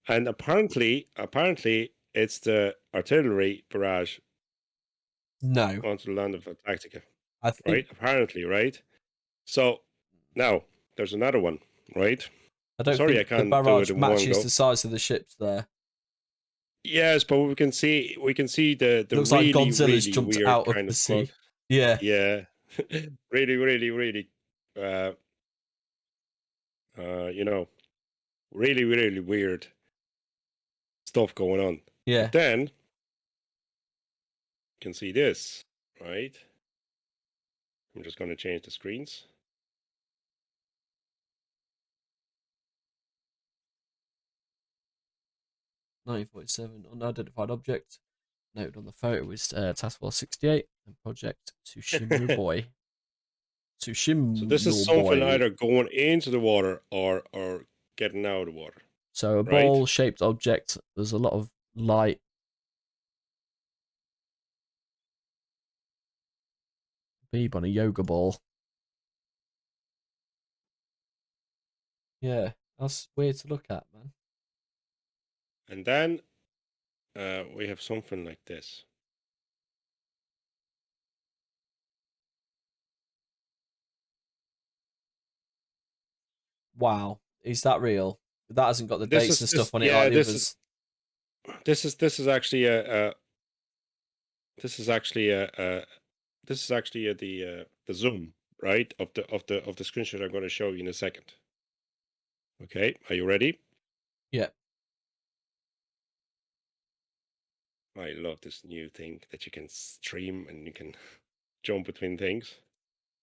And apparently, it's the artillery barrage. No. Onto the land of Antarctica. I think. Right. Apparently, right. So now there's another one, right? I don't think I can't the barrage do it in one matches go. the size of the ships there. Yes, but we can see the looks really, like Godzilla's really jumped weird out of kind the of sea. plot. Yeah. Yeah. really, really, really really, really weird stuff going on. Yeah. But then you can see this, right? I'm just going to change the screens. (1947) unidentified object noted on the photo is Task Force 68 and Project Tsushima Boy. Tsushima. So this is something either going into the water or getting out of the water. So a right? ball-shaped object. There's a lot of light. Beeb on a yoga ball. Yeah, that's weird to look at, man. And then we have something like this. Wow, is that real? That hasn't got the dates and stuff on it. Yeah, Like the this others. is actually the zoom, right, of the screenshot I'm going to show you in a second. Okay, are you ready? Yeah. I love this new thing that you can stream and you can jump between things.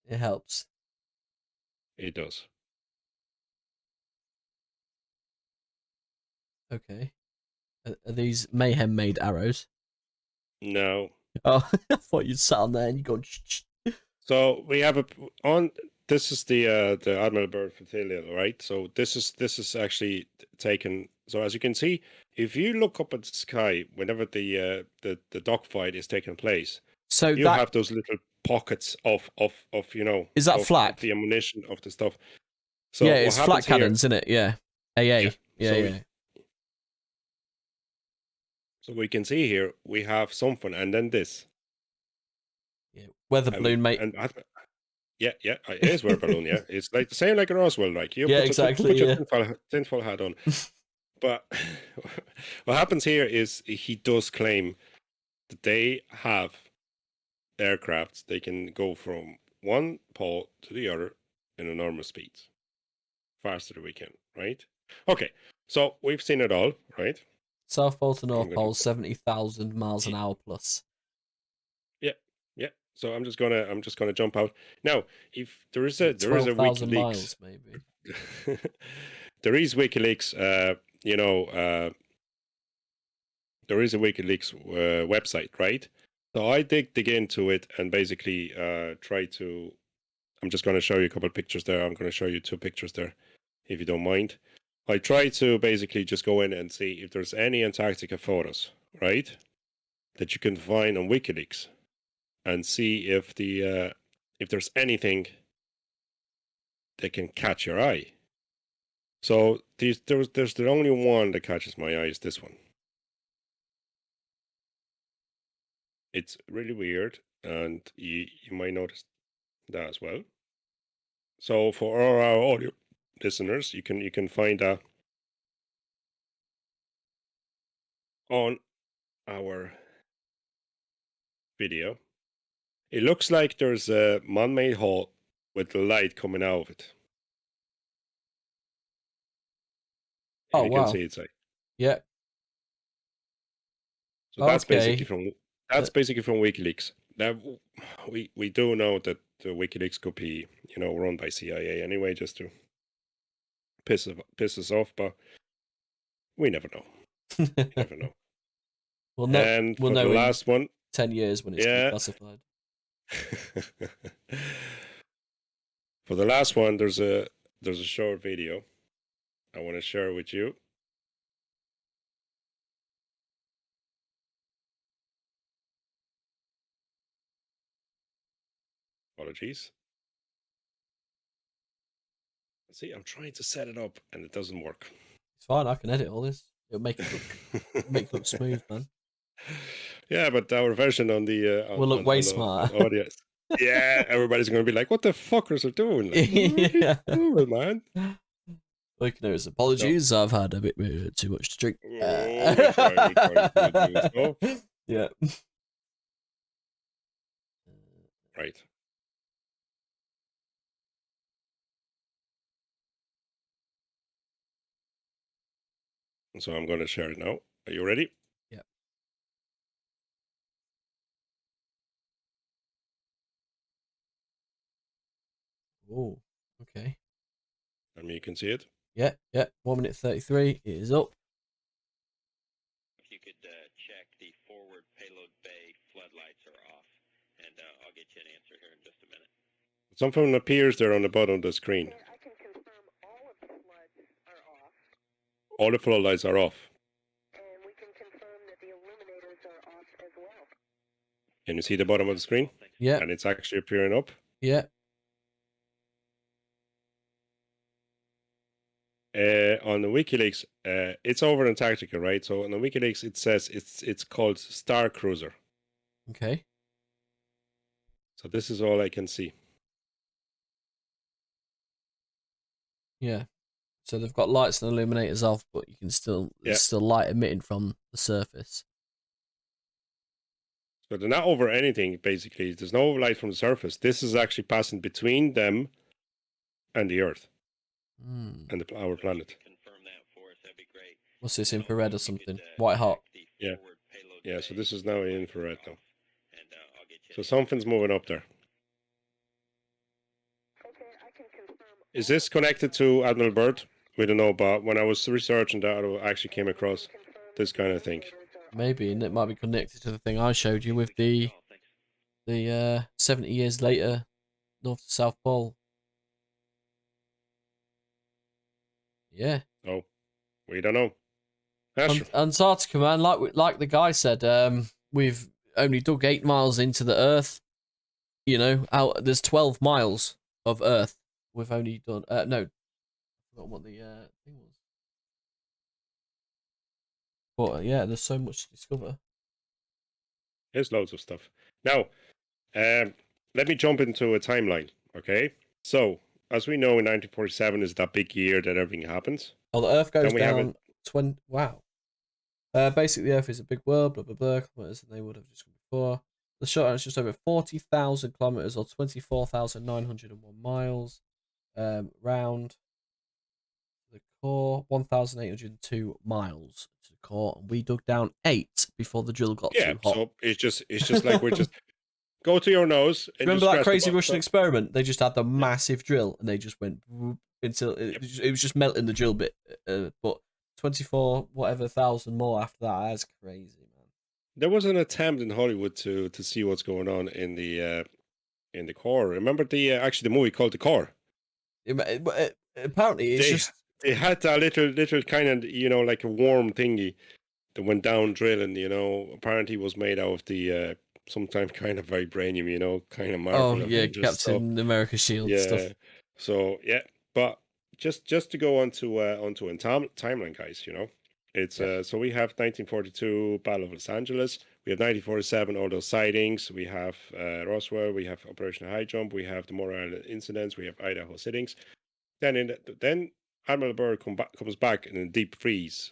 It helps. It does. Okay. Are these mayhem-made arrows? No. Oh, I thought you'd sat on there and you go. So we have this is the Admiral Byrd flotilla, right? So this is actually taken. So as you can see, if you look up at the sky whenever the dogfight is taking place, so you have those little pockets of is that flak? Of the ammunition of the stuff. So yeah, it's flak cannons, isn't it? Yeah. AA. Yeah. So we can see here we have something, and then this. Yeah, weather balloon, mate. Yeah, it is weather balloon. Yeah, it's like the same like a Roswell. Like you exactly. Put your tinfoil hat on. But what happens here is he does claim that they have aircrafts. They can go from one pole to the other in enormous speeds, faster than we can. Right? Okay, so we've seen it all, right? South Pole to North Pole, 70,000 miles an hour plus. Yeah. So I'm just gonna jump out now. If there is a WikiLeaks, miles, maybe. there is WikiLeaks. There is a WikiLeaks website, right? So I dig into it and basically try to. I'm just gonna show you a couple of pictures there. I'm gonna show you 2 pictures there, if you don't mind. I try to basically just go in and see if there's any Antarctica photos, right, that you can find on WikiLeaks, and see if there's anything that can catch your eye. So there's the only one that catches my eye is this one. It's really weird, and you might notice that as well. So for all our audio listeners, you can find that on our video. It looks like there's a man-made hole with light coming out of it. Oh, you wow. can see it's like, yeah. So that's basically from WikiLeaks. Now we do know that the WikiLeaks could be run by CIA anyway, just to piss us off, but we never know. You never know. And we'll for know the last one, 10 years when it's declassified. For the last one, there's a short video I want to share with you. Apologies. See, I'm trying to set it up and it doesn't work. It's fine. I can edit all this. It'll make it look smooth, man. Yeah, but our version on the will look way smarter. Audience. Yeah, everybody's gonna be like, "What the fuckers are doing?" Like, what are you doing, man? Like, there's apologies. No. I've had a bit too much to drink. Yeah. Right. So I'm going to share it now. Are you ready? Yeah. Oh, okay. I mean, you can see it. Yeah. 1 minute 33. It is up. If you could check the forward payload bay floodlights are off, and I'll get you an answer here in just a minute. Something appears there on the bottom of the screen. I can confirm all of the floods are off. All the floodlights are off. And we can confirm that the illuminators are off as well. Can you see the bottom of the screen? Yeah. And it's actually appearing up. Yeah. On the WikiLeaks, it's over in Antarctica, right? So on the WikiLeaks, it says it's called Star Cruiser. Okay. So this is all I can see. Yeah. So they've got lights and illuminators off, but you can still there's still light emitting from the surface. So they're not over anything, basically. There's no light from the surface. This is actually passing between them and the Earth. And our planet. What's this, infrared or something? White hot. Yeah. Yeah, so this is now infrared now. So something's moving up there. Is this connected to Admiral Byrd? We don't know, but when I was researching that, I actually came across this kind of thing. Maybe, and it might be connected to the thing I showed you with the 70 years later North to South Pole. Yeah. Oh, we don't know. Antarctica, man, like the guy said, we've only dug 8 miles into the Earth. You know, there's 12 miles of Earth. We've only done no. I forgot what the thing was. But yeah, there's so much to discover. There's loads of stuff. Now, let me jump into a timeline. Okay, so as we know, in 1947 is that big year that everything happens. Oh, the Earth goes down 20. Wow. Basically, the Earth is a big world. Blah blah blah. Kilometers than they would have just before. The short is just over 40,000 kilometers or 24,901 miles. Round the core, 1,802 miles to the core, and we dug down 8 before the drill got too hot. So it's just like we're just go to your nose. And remember that crazy Russian experiment? They just had the massive drill, and they just went until it was just melting the drill bit. But 24 whatever thousand more after that. That's crazy, man. There was an attempt in Hollywood to see what's going on in the core. Remember actually the movie called The Core? Apparently, it's they had that little kind of, you know, like a worm thingy that went down drilling. You know, apparently it was made out of the sometimes kind of vibranium. You know, kind of marble. Oh yeah, Captain America shield stuff. So yeah, but just to go onto a timeline, guys. You know, it's so we have 1942 Battle of Los Angeles. We have 1947 all those sightings. We have Roswell. We have Operation HIGHJUMP. We have the Maury incidents. We have Idaho Sightings. Then Admiral Byrd comes back in a deep freeze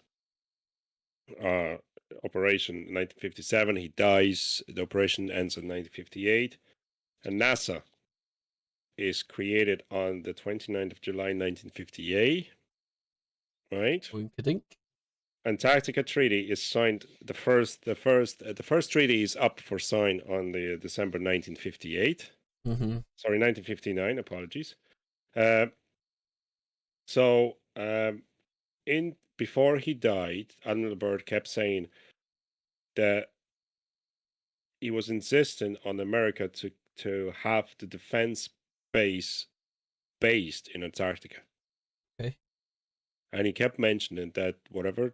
operation in 1957. He dies. The operation ends in 1958. And NASA is created on the 29th of July 1958. Right? Wink-a-dink. Antarctica Treaty is signed. The first treaty is up for sign on the December 1958. Sorry, 1959. Apologies. So before he died, Admiral Byrd kept saying that he was insisting on America to have the defense base based in Antarctica. Okay. And he kept mentioning that whatever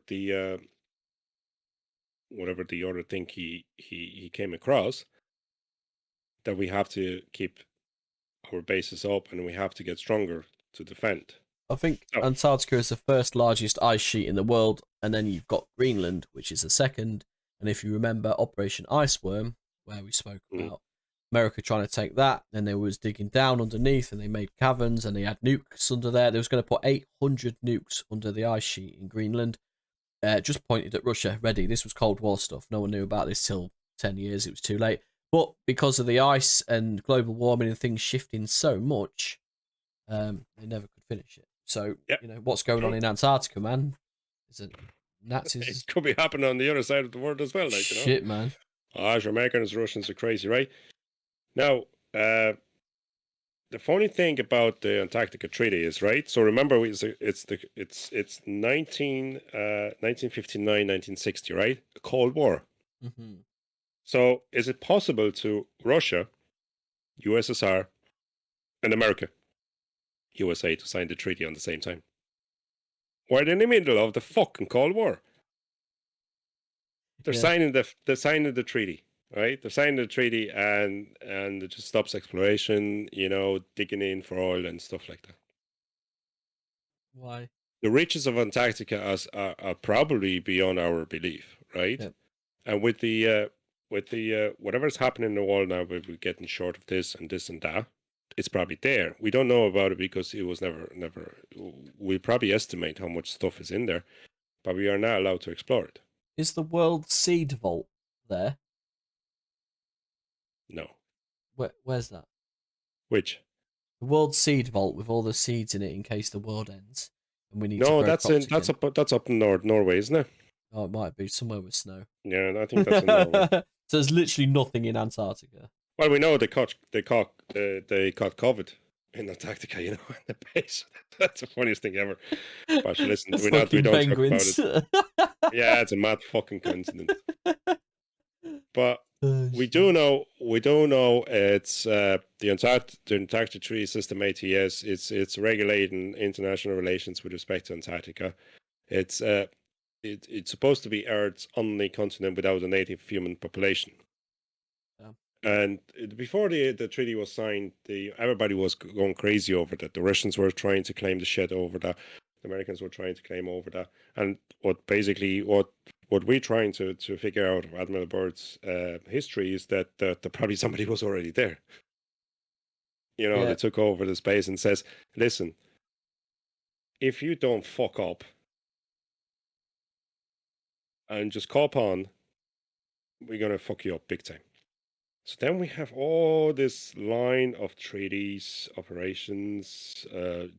the other thing he came across, that we have to keep our bases up and we have to get stronger to defend. I think Antarctica is the first largest ice sheet in the world, and then you've got Greenland, which is the second. And if you remember Operation Iceworm, where we spoke about America trying to take that, and they was digging down underneath, and they made caverns, and they had nukes under there. They was going to put 800 nukes under the ice sheet in Greenland. Just pointed at Russia, ready. This was Cold War stuff. No one knew about this till 10 years. It was too late. But because of the ice and global warming and things shifting so much, they never could finish it. So, you know, what's going on in Antarctica, man? Is it Nazis? It could be happening on the other side of the world as well, like, you know. Shit, man. Americans, Russians are crazy, right? Now, the funny thing about the Antarctica Treaty is, right? So remember, it's 1959, 1960, right? The Cold War. So is it possible to Russia, USSR, and America, USA, to sign the treaty on the same time. We're in the middle of the fucking Cold War. They're signing the treaty, right? They're signing the treaty, and it just stops exploration, digging in for oil and stuff like that. Why? The riches of Antarctica are probably beyond our belief, right? Yep. And with the whatever's happening in the world now, we're getting short of this and that. It's probably there. We don't know about it because it was never. We probably estimate how much stuff is in there, but we are not allowed to explore it. Is the World Seed Vault there? No. Where's that? Which? The World Seed Vault with all the seeds in it in case the world ends and we need to No, grow crops again. that's up in Norway, isn't it? Oh, it might be somewhere with snow. Yeah, I think that's in Norway. So there's literally nothing in Antarctica. Well, we know they caught COVID in Antarctica, in the base. That's the funniest thing ever. But listen, we don't penguins. talk about it. Yeah, it's a mad fucking coincidence. But we do know it's the Antarctic Treaty System, ATS. It's regulating international relations with respect to Antarctica. It's supposed to be Earth's only continent without a native human population. And before the treaty was signed, everybody was going crazy over that. The Russians were trying to claim the shit over that. The Americans were trying to claim over that. And what we're trying to figure out of Admiral Byrd's history is that probably somebody was already there. They took over the space and says, listen, if you don't fuck up and just cop on, we're going to fuck you up big time. So then we have all this line of treaties, operations,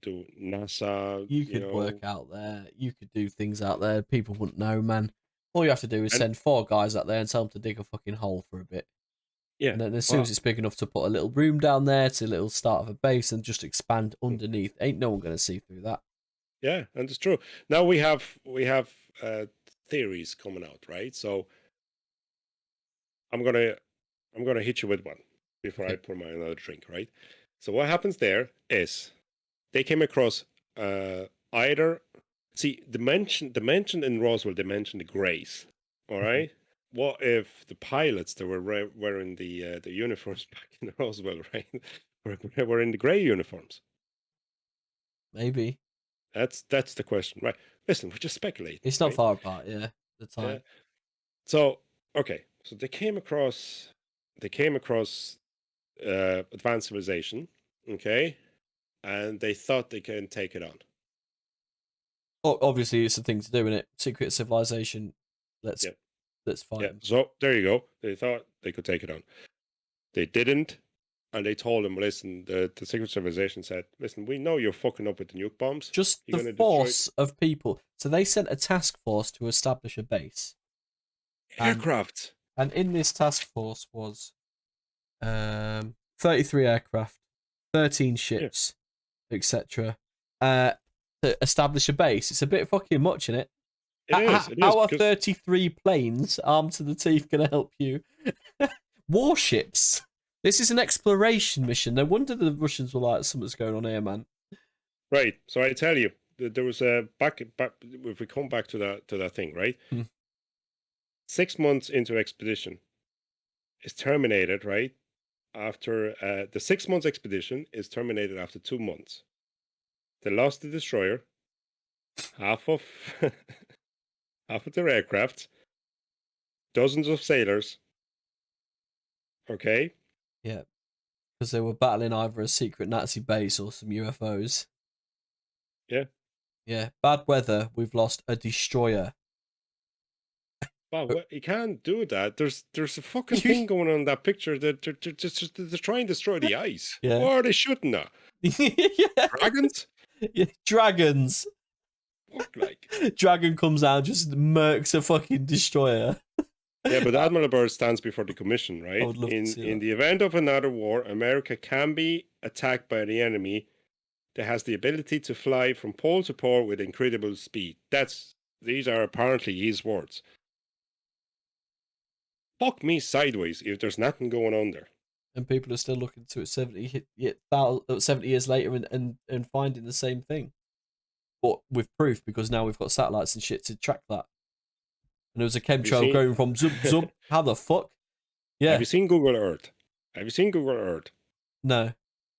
do NASA. You could work out there. You could do things out there. People wouldn't know, man. All you have to do is send 4 guys out there and tell them to dig a fucking hole for a bit. Yeah. And then as soon as it's big enough to put a little room down there to a little start of a base and just expand underneath, ain't no one going to see through that. Yeah, and it's true. Now we have theories coming out, right? So I'm gonna hit you with one before I pour my another drink, right? So what happens there is they came across the mention in Roswell, they mentioned the grays, all right? What if the pilots that were wearing the uniforms back in Roswell, right, were in the gray uniforms? Maybe. That's the question, right? Listen, we're just speculating. It's not far apart, the time. Yeah. So okay, so they came across advanced civilization, okay, and they thought they can take it on. Obviously, it's the thing to do, isn't it? Secret civilization. Let's find them. So there you go. They thought they could take it on. They didn't, and they told them, listen, the secret civilization said, listen, we know you're fucking up with the nuke bombs. Just the force of people. So they sent a task force to establish a base. Aircraft. And in this task force was 33 aircraft, 13 ships, etc. To establish a base. It's a bit fucking much, isn't it? How are 33 planes armed to the teeth going to help you? Warships. This is an exploration mission. No wonder the Russians were like, something's going on here, man. Right. So I tell you, there was a back. If we come back to that thing, right? 6 months into expedition, is terminated. Right after the 6 months expedition is terminated after 2 months. They lost the destroyer, half of their aircraft, dozens of sailors. Okay. Yeah, because they were battling either a secret Nazi base or some UFOs. Yeah. Yeah. Bad weather. We've lost a destroyer. Wow, you can't do that. There's a fucking thing going on in that picture that they're trying to destroy the ice. Yeah. Or are they shooting at? Dragons? Yeah, dragons. Fuck, like. Dragon comes out, just murks a fucking destroyer. Yeah, but Admiral Byrd stands before the commission, right? I would love to see in that. the event of another war, America can be attacked by the enemy that has the ability to fly from pole to pole with incredible speed. These are apparently his words. Fuck me sideways if there's nothing going on there. and people are still looking to it 70 years later and finding the same thing, but with proof, because now we've got satellites and shit to track that. And there was a chemtrail going from zoom zoom. How the fuck? Yeah. Have you seen Google Earth? Have you seen Google Earth? No.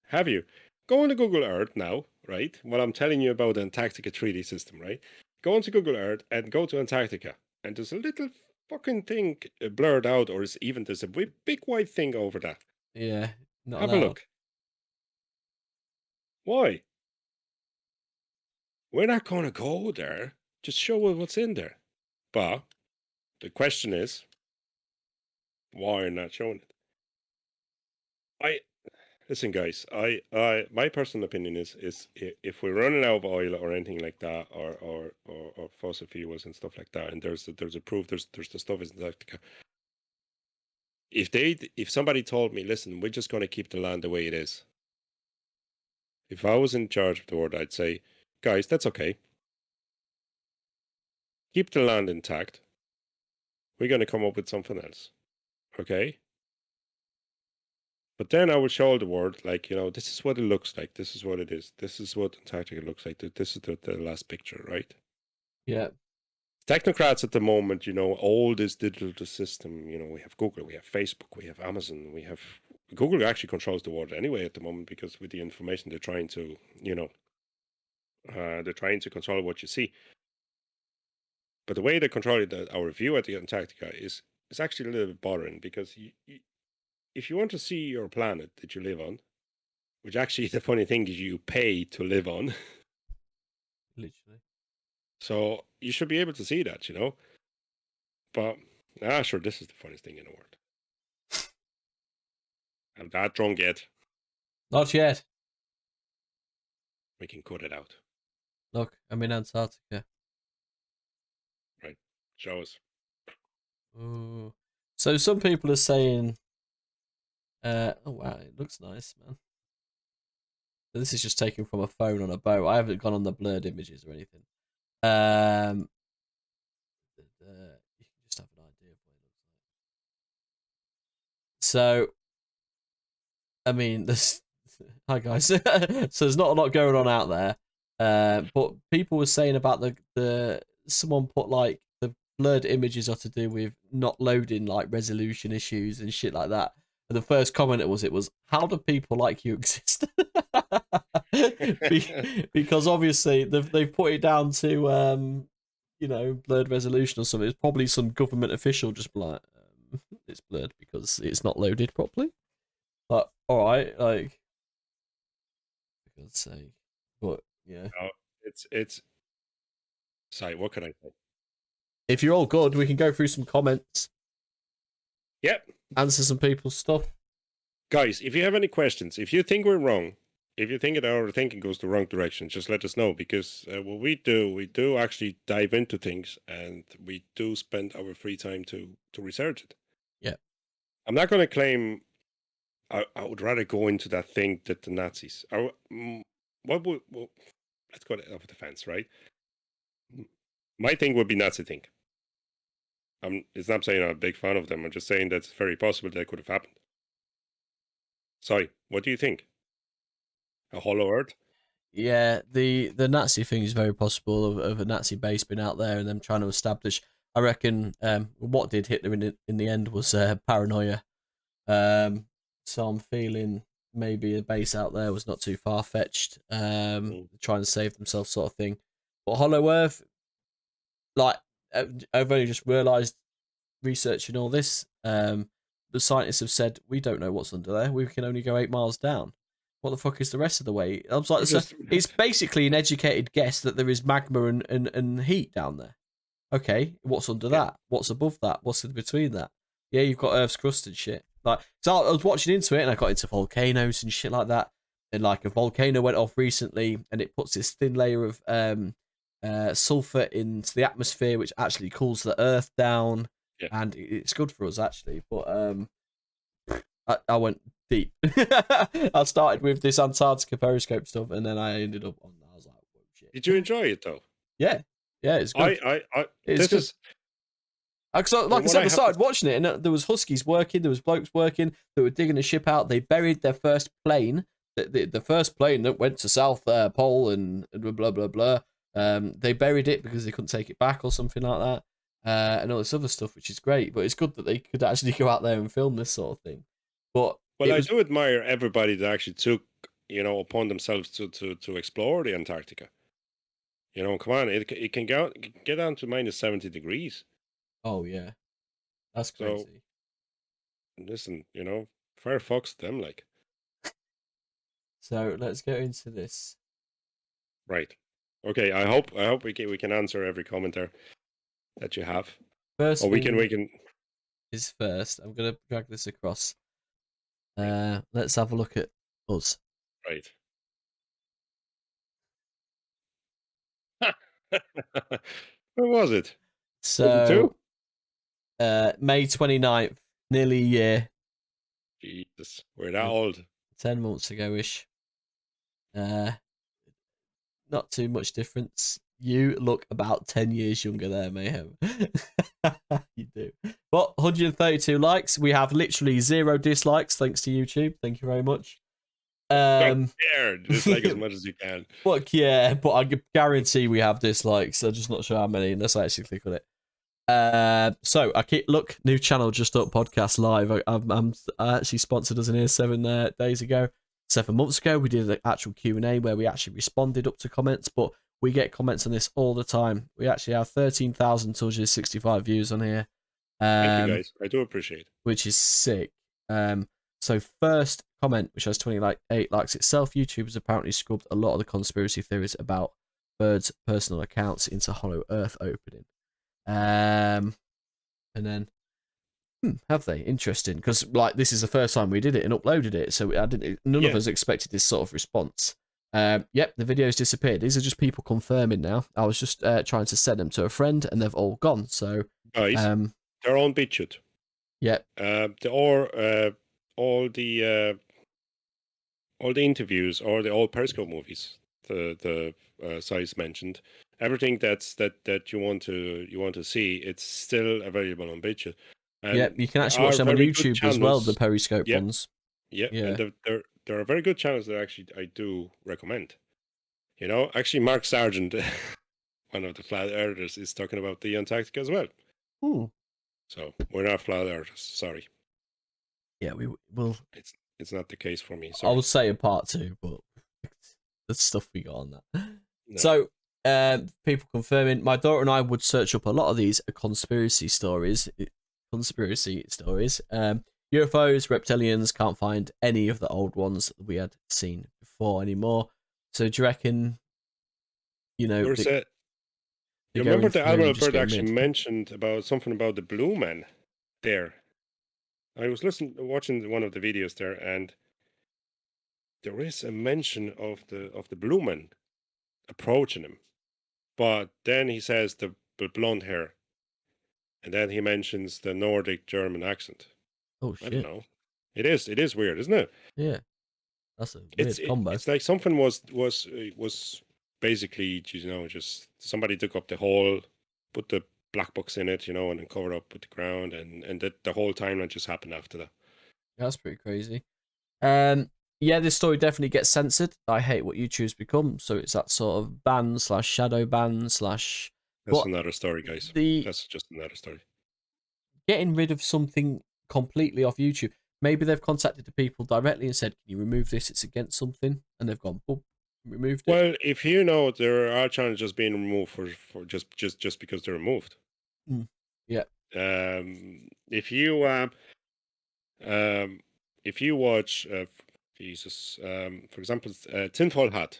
Have you? Go into Google Earth now, right? What I'm telling you about the Antarctica Treaty system, right? Go into Google Earth and go to Antarctica, and there's a little fucking thing blurred out, or there's a big white thing over that. Yeah. Not Have allowed. a look. Why? We're not going to go there. Just show us what's in there. But the question is, why are not showing it? Listen, guys. My personal opinion is if we're running out of oil or anything like that, or fossil fuels and stuff like that, and there's a proof there's the stuff in Antarctica. If somebody told me, listen, we're just going to keep the land the way it is. If I was in charge of the world, I'd say, guys, that's okay. Keep the land intact. We're going to come up with something else. Okay? But then I would show the world, like, this is what it looks like. This is what it is. This is what Antarctica looks like. This is the last picture, right? Yeah. Technocrats at the moment, all this digital system, we have Google, we have Facebook, we have Amazon, we have... Google actually controls the world anyway at the moment, because with the information they're trying to, they're trying to control what you see. But the way they control our view at the Antarctica is actually a little bit bothering, because if you want to see your planet that you live on, which actually the funny thing is you pay to live on. Literally. So you should be able to see that, But, sure, this is the funniest thing in the world. I'm not drunk yet. Not yet. We can cut it out. Look, I'm in Antarctica. Right. Show us. Ooh. So some people are saying, oh wow, it looks nice, man. So this is just taken from a phone on a boat. I haven't gone on the blurred images or anything. You can just have an idea of what it looks like. So, I mean, this. Hi guys. So there's not a lot going on out there. But people were saying about the someone put like the blurred images are to do with not loading, like resolution issues and shit like that. And the first comment it was, how do people like you exist? Because obviously they've put it down to blurred resolution or something. It's probably some government official just like it's blurred because it's not loaded properly. But all right, like for God's sake, but yeah, it's. Sorry, what can I say? If you're all good, we can go through some comments. Yep. Answer some people's stuff. Guys, if you have any questions, if you think we're wrong, if you think that our thinking goes the wrong direction, just let us know, because what we do actually dive into things, and we do spend our free time to research it. Yeah. I'm not going to claim I would rather go into that thing that the Nazis... let's go off the fence, right? My thing would be Nazi thing. It's not saying I'm a big fan of them. I'm just saying that it's very possible that could have happened. Sorry, what do you think? A hollow Earth? Yeah, the Nazi thing is very possible of a Nazi base being out there and them trying to establish. I reckon what did Hitler in the end was paranoia. So I'm feeling maybe a base out there was not too far fetched. Trying to save themselves, sort of thing. But Hollow Earth, like I've only just realised researching all this. The scientists have said we don't know what's under there. We can only go 8 miles down. What the fuck is the rest of the way? I was like, it's basically an educated guess that there is magma and heat down there. Okay, what's under that? What's above that? What's in between that? Yeah, you've got Earth's crust and shit. Like, so I was watching into it, and I got into volcanoes and shit like that. And like a volcano went off recently, and it puts this thin layer of sulfur into the atmosphere, which actually cools the Earth down, and it's good for us actually. But I went deep. I started with this Antarctica periscope stuff, and then I ended up on. I was like, whoa, shit. Did you enjoy it though? Yeah, it's good. It's good. Like I said, I started watching it, and there was Huskies working, there was blokes working, that were digging a ship out. They buried their first plane, the first plane that went to South Pole and blah, blah, blah. They buried it because they couldn't take it back or something like that. And all this other stuff, which is great. But it's good that they could actually go out there and film this sort of thing. But I do admire everybody that actually took, upon themselves to explore the Antarctica. Come on, it can get down to minus 70 degrees. Oh yeah, that's crazy. So, listen, fair fucks to them, like. So let's go into this. Right. Okay. I hope we can answer every comment there that you have. First, we can. Is first. I'm gonna drag this across. Let's have a look at us. Right. Where was it? So, May 29th, nearly a year. Jesus, we're that old. 10 months ago-ish. Not too much difference. You look about 10 years younger there, Mayhem. You do. But 132 likes. We have literally 0 dislikes, thanks to YouTube. Thank you very much. Dislike as much as you can. Fuck yeah, but I guarantee we have dislikes. I'm just not sure how many unless I actually click on it. So look, new channel just up, podcast live. I actually sponsored us in here 7 days ago. 7 months ago, we did an actual Q&A where we actually responded up to comments, but we get comments on this all the time. We actually have 13,265 views on here. Thank you guys. I do appreciate it. Which is sick. So first comment, which has 28 likes itself, YouTube has apparently scrubbed a lot of the conspiracy theories about Byrd's personal accounts into Hollow Earth opening. And then, have they? Interesting, because this is the first time we did it and uploaded it, so none of us expected this sort of response. Yep, the video's disappeared. These are just people confirming now. I was just trying to send them to a friend, and they've all gone. So, guys, they're on BitChute. Yep. All the interviews or the old Periscope movies, the size mentioned, everything that you want to see, it's still available on BitChute. Yeah, you can actually watch them on YouTube as well, the Periscope ones. Yeah, and there are very good channels that actually I do recommend. Actually, Mark Sargent, one of the flat earthers, is talking about the Antarctica as well. So we're not flat earthers, sorry. Yeah, we will. It's not the case for me. Sorry. I would say a part 2, but the stuff we got on that. No. So, people confirming, my daughter and I would search up a lot of these conspiracy stories. UFOs, reptilians, can't find any of the old ones that we had seen before anymore. So do you reckon, you remember the Admiral Byrd actually mentioned about something about the Blue Man there? I was watching one of the videos there, and there is a mention of the Blue Man approaching him, but then he says the blonde hair, and then he mentions the Nordic German accent. Oh shit! I don't know. It is weird, isn't it? Yeah, that's a weird combo. It's like something was basically, just somebody took up the hole, put the black box in it, and then covered up with the ground, and the whole timeline just happened after that. That's pretty crazy. Yeah, this story definitely gets censored. I hate what YouTube's become, so it's that sort of ban / shadow ban / That's another story, guys. That's just another story. Getting rid of something completely off YouTube. Maybe they've contacted the people directly and said, "Can you remove this? It's against something," and they've gone, "Boom, removed it." Well, if there are channels just being removed for just because they're removed. Yeah. If you watch for example, Tinfoil Hat,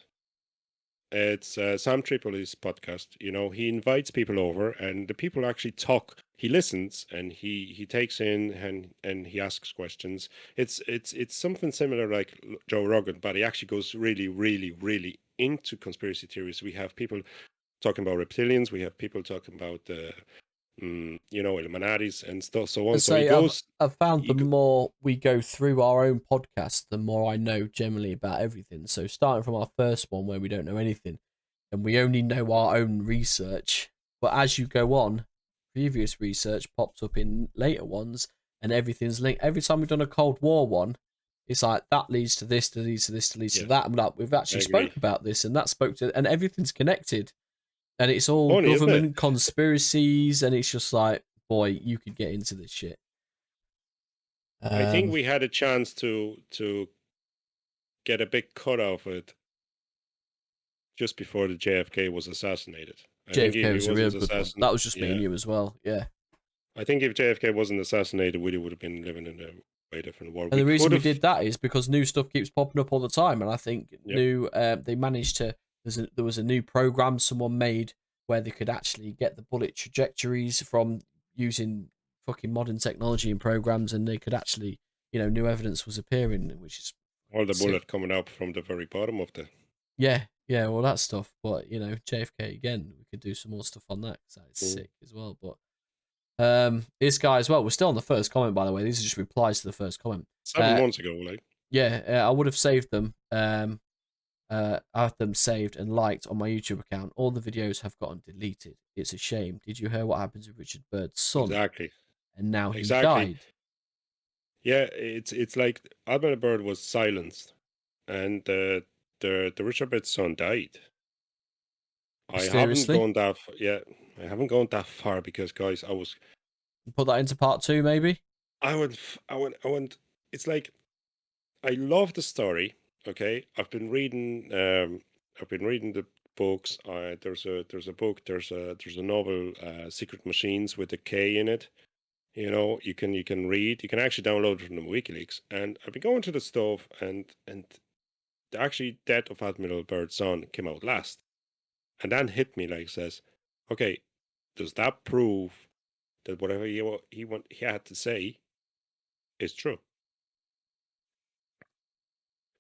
it's Sam Tripoli's podcast. He invites people over, and the people actually talk. He listens, and he takes in and he asks questions. It's something similar like Joe Rogan, but he actually goes really, really, really into conspiracy theories. We have people talking about reptilians. We have people talking about the Illuminatis and stuff. So on. I've found the more we go through our own podcast, the more I know generally about everything. So starting from our first one where we don't know anything, and we only know our own research. But as you go on, previous research popped up in later ones, and everything's linked. Every time we've done a Cold War one, it's like that leads to this, to leads to this, to leads to that. And like, we've actually spoke about this, and that spoke to, and everything's connected, and it's all Funny, government conspiracies, and it's just like, boy, you could get into this shit. I think we had a chance to get a big cut off it just before the JFK was assassinated. JFK was a real good one. That was just me and you as well. Yeah. I think if JFK wasn't assassinated, we would have been living in a way different world. And the reason we did that is because new stuff keeps popping up all the time, and I think they managed to. There was a new program someone made where they could actually get the bullet trajectories from using fucking modern technology and programs, and they could actually, new evidence was appearing, which is all the bullet coming up from the very bottom of the. Yeah, all that stuff. But JFK again, we could do some more stuff on that because that is sick as well. But this guy as well. We're still on the first comment, by the way. These are just replies to the first comment. 7 months ago, like. Yeah, I would have saved them. I have them saved and liked on my YouTube account. All the videos have gotten deleted. It's a shame. Did you hear what happens with Richard Byrd's son? Exactly. And now he died. Yeah, it's like Admiral Byrd was silenced, and the Richard Byrd's son died. I haven't gone that far because, guys, I was. Put that into part 2, maybe. I went. It's like, I love the story. Okay, I've been reading the books. There's a book. There's a novel, Secret Machines, with a K in it. You can read. You can actually download it from the WikiLeaks. And I've been going to the stuff, and the actually death of Admiral Byrd's son came out last, and then hit me like, says, okay, does that prove that whatever he had to say is true?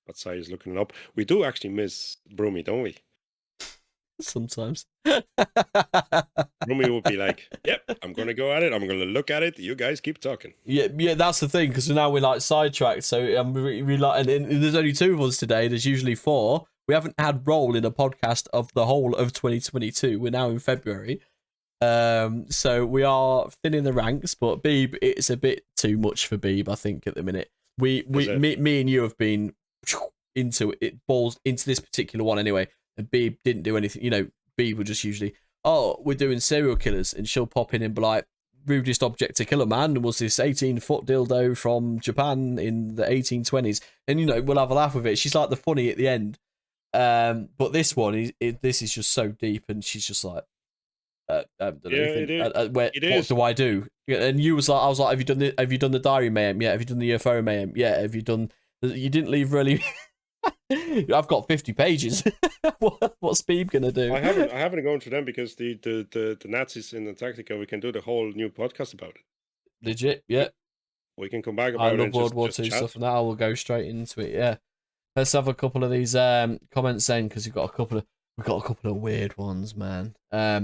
But Sai is looking it up. We do actually miss Broomy, don't we? Sometimes. Broomy will be like, yep, I'm going to go at it. I'm going to look at it. You guys keep talking. Yeah, that's the thing, because now we're like sidetracked. So we like, and there's only 2 of us today. There's usually 4. We haven't had roll in a podcast of the whole of 2022. We're now in February. So we are thinning the ranks, but Beeb, it's a bit too much for Beeb, I think, at the minute. Me and you have been into it, balls into this particular one anyway, and Beeb didn't do anything. Beeb would just usually, we're doing serial killers, and she'll pop in and be like, rudest object to kill a man was this 18-foot dildo from Japan in the 1820s, and we'll have a laugh with it. She's like the funny at the end, but this one this is just so deep, and she's just like, I haven't done anything. What do I do? And I was like, have you done the diary mayhem? Yeah. Have you done the UFO mayhem? Yeah. Have you done? You didn't leave really. I've got 50 pages. What's Beeb gonna do? I haven't gone through them because the Nazis in Antarctica. We can do the whole new podcast about it. Legit, yeah. We can come back about it. I love World War II stuff, and now we'll go straight into it. Yeah. Let's have a couple of these comments then, because we've got a couple of weird ones, man.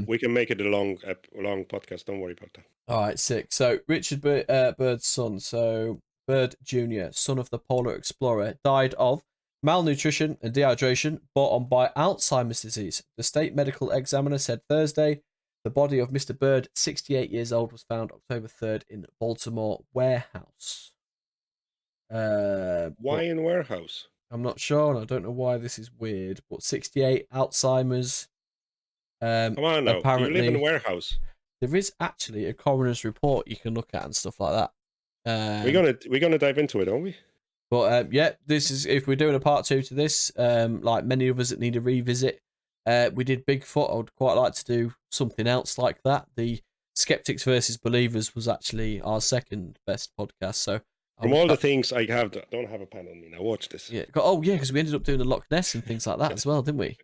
We can make it a long podcast. Don't worry about that. All right, sick. So Richard Byrd's son, so Byrd Jr., son of the polar explorer, died of malnutrition and dehydration brought on by Alzheimer's disease. The state medical examiner said Thursday the body of Mr. Byrd, 68 years old, was found October 3rd in Baltimore warehouse. Why in warehouse? I'm not sure, and I don't know why this is weird, but 68, Alzheimer's. Come on now, apparently, you live in a warehouse. There is actually a coroner's report you can look at and stuff like that. We're gonna dive into it, aren't we? But this is, if we're doing a part 2 to this, like many of us that need a revisit. We did Bigfoot. I would quite like to do something else like that. The Skeptics versus Believers was actually our second best podcast. So from all the things I have, don't have a pen on me now. Watch this. Yeah. Because we ended up doing the Loch Ness and things like that as well, didn't we?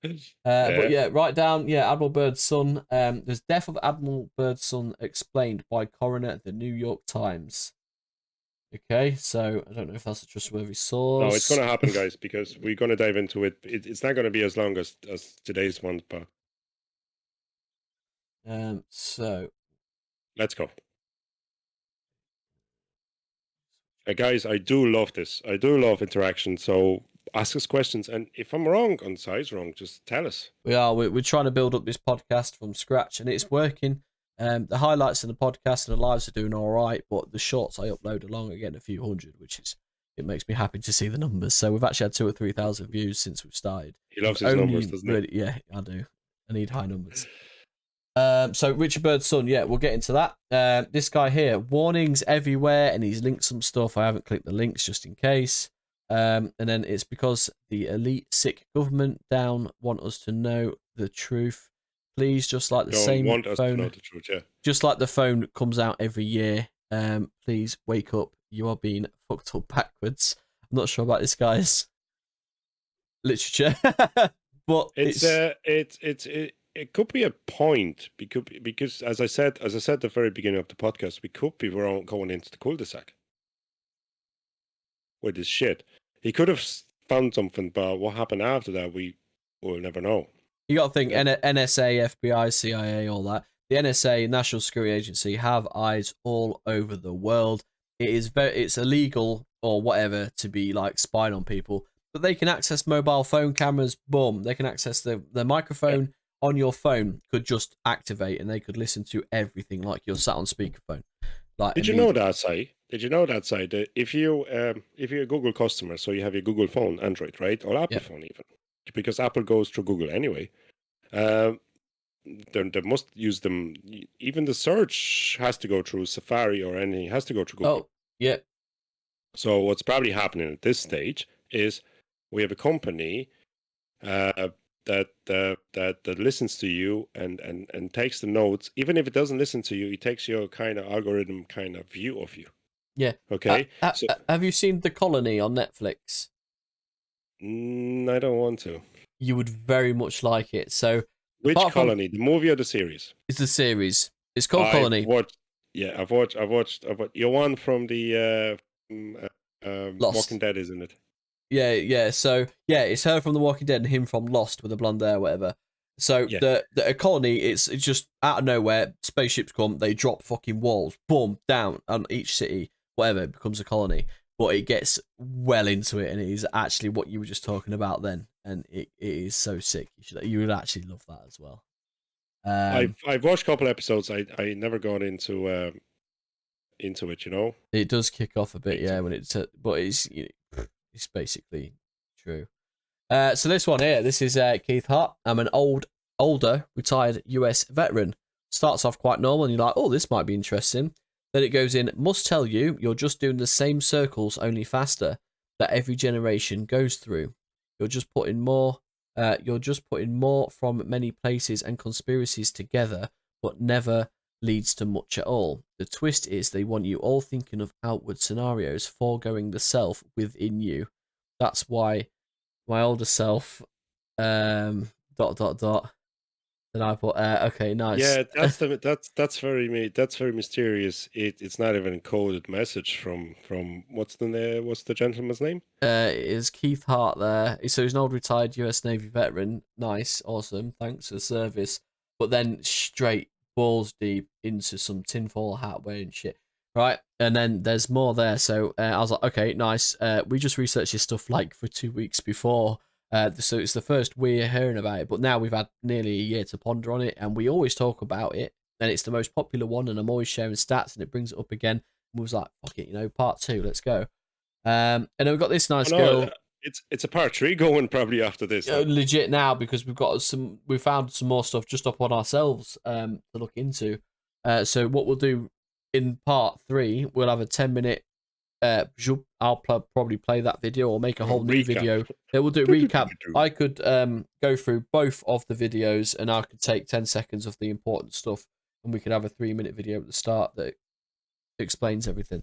But yeah, write down. Yeah, Admiral Byrd's son. There's death of Admiral Byrd's son explained by coroner at the New York Times. Okay, so I don't know if that's a trustworthy source. No, it's going to happen, guys, because we're going to dive into it. It's not going to be as long as today's one, but so let's go. Guys, I do love this. I do love interaction. So ask us questions, and if I'm wrong on size wrong, just tell us. We're trying to build up this podcast from scratch, and it's working. The highlights in the podcast and the lives are doing all right, but the shorts I upload along are getting a few hundred, it makes me happy to see the numbers. So we've actually had 2,000 or 3,000 views since we've started. He loves his numbers, doesn't he? Yeah, I do. I need high numbers. So Richard Byrd's son, yeah, we'll get into that. This guy here, warnings everywhere, and he's linked some stuff. I haven't clicked the links just in case. And then it's because the elite sick government down want us to know the truth. Please, just like the same want us phone, to know the truth, yeah. Just like the phone comes out every year. Please wake up. You are being fucked up backwards. I'm not sure about this guy's literature, but it could be a point because as I said at the very beginning of the podcast, we could be going into the cul-de-sac with this shit. He could have found something, but what happened after that, we will never know. You got to think NSA, FBI, CIA, all that. The NSA, National Security Agency, have eyes all over the world. It's illegal or whatever to be like spying on people, but they can access mobile phone cameras. Boom, they can access the microphone on your phone could just activate, and they could listen to everything like you're sat on speakerphone. Like, Did you know that, Si? That if you're a Google customer, so you have your Google phone, Android, right, or Apple phone even, because Apple goes through Google anyway. They must use them. Even the search has to go through Safari or anything. Has to go through Google. Oh, yeah. So what's probably happening at this stage is we have a company that listens to you and takes the notes. Even if it doesn't listen to you, it takes your kind of algorithm kind of view of you. Yeah. Okay. So, have you seen The Colony on Netflix? I don't want to. You would very much like it. So, which Colony? The movie or the series? It's the series. It's called Colony. I've watched. You're one from the Lost. Walking Dead, isn't it? Yeah. So yeah, it's her from The Walking Dead and him from Lost with the blonde hair, whatever. So the Colony, it's just out of nowhere. Spaceships come, they drop fucking walls, boom, down on each city, whatever. It becomes a colony, but it gets well into it, and it is actually what you were just talking about then, and it is so sick. You would actually love that as well. I've watched a couple episodes. I never got into it. You know, it does kick off a bit, yeah, when but it's basically true. So this one here, this is Keith Hart. I'm an older retired US veteran. Starts off quite normal, and you're like, oh, this might be interesting. Then it goes in, must tell you, you're just doing the same circles, only faster, that every generation goes through. You're just putting more from many places and conspiracies together, but never leads to much at all. The twist is they want you all thinking of outward scenarios, foregoing the self within you. That's why my older self, ... Then I thought, okay, nice. Yeah, that's very mysterious. It's not even a coded message from what's the gentleman's name? It is Keith Hart there. So he's an old retired US Navy veteran. Nice, awesome, thanks for the service. But then straight balls deep into some tinfoil hat wearing shit, right? And then there's more there. So I was like, okay, nice. We just researched this stuff like for 2 weeks before. So it's the first we're hearing about it, but now we've had nearly a year to ponder on it, and we always talk about it, and it's the most popular one, and I'm always sharing stats, and it brings it up again. And we was like, fuck it, part 2, let's go. And then we've got this nice girl. It's a part 3 going probably after this. Legit now, because we found some more stuff just up on ourselves to look into. So what we'll do in part 3, we'll have a 10-minute. I'll probably play that video or make a whole new video. Yeah, we'll do a recap. I could go through both of the videos, and I could take 10 seconds of the important stuff, and we could have a 3-minute video at the start that explains everything.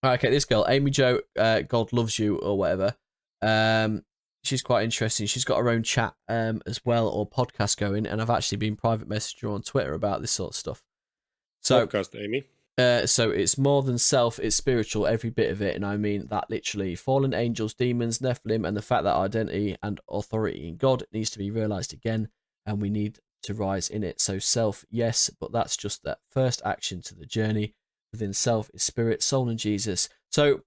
Okay, this girl, Amy Jo, God loves you or whatever. She's quite interesting. She's got her own chat as well, or podcast going, and I've actually been private messaging her on Twitter about this sort of stuff. So podcast, Amy. So it's more than self, it's spiritual, every bit of it, and I mean that literally. Fallen angels, demons, Nephilim, and the fact that identity and authority in God needs to be realized again, and we need to rise in it. So self, yes, but that's just that first action to the journey. Within self is spirit, soul, and Jesus. So,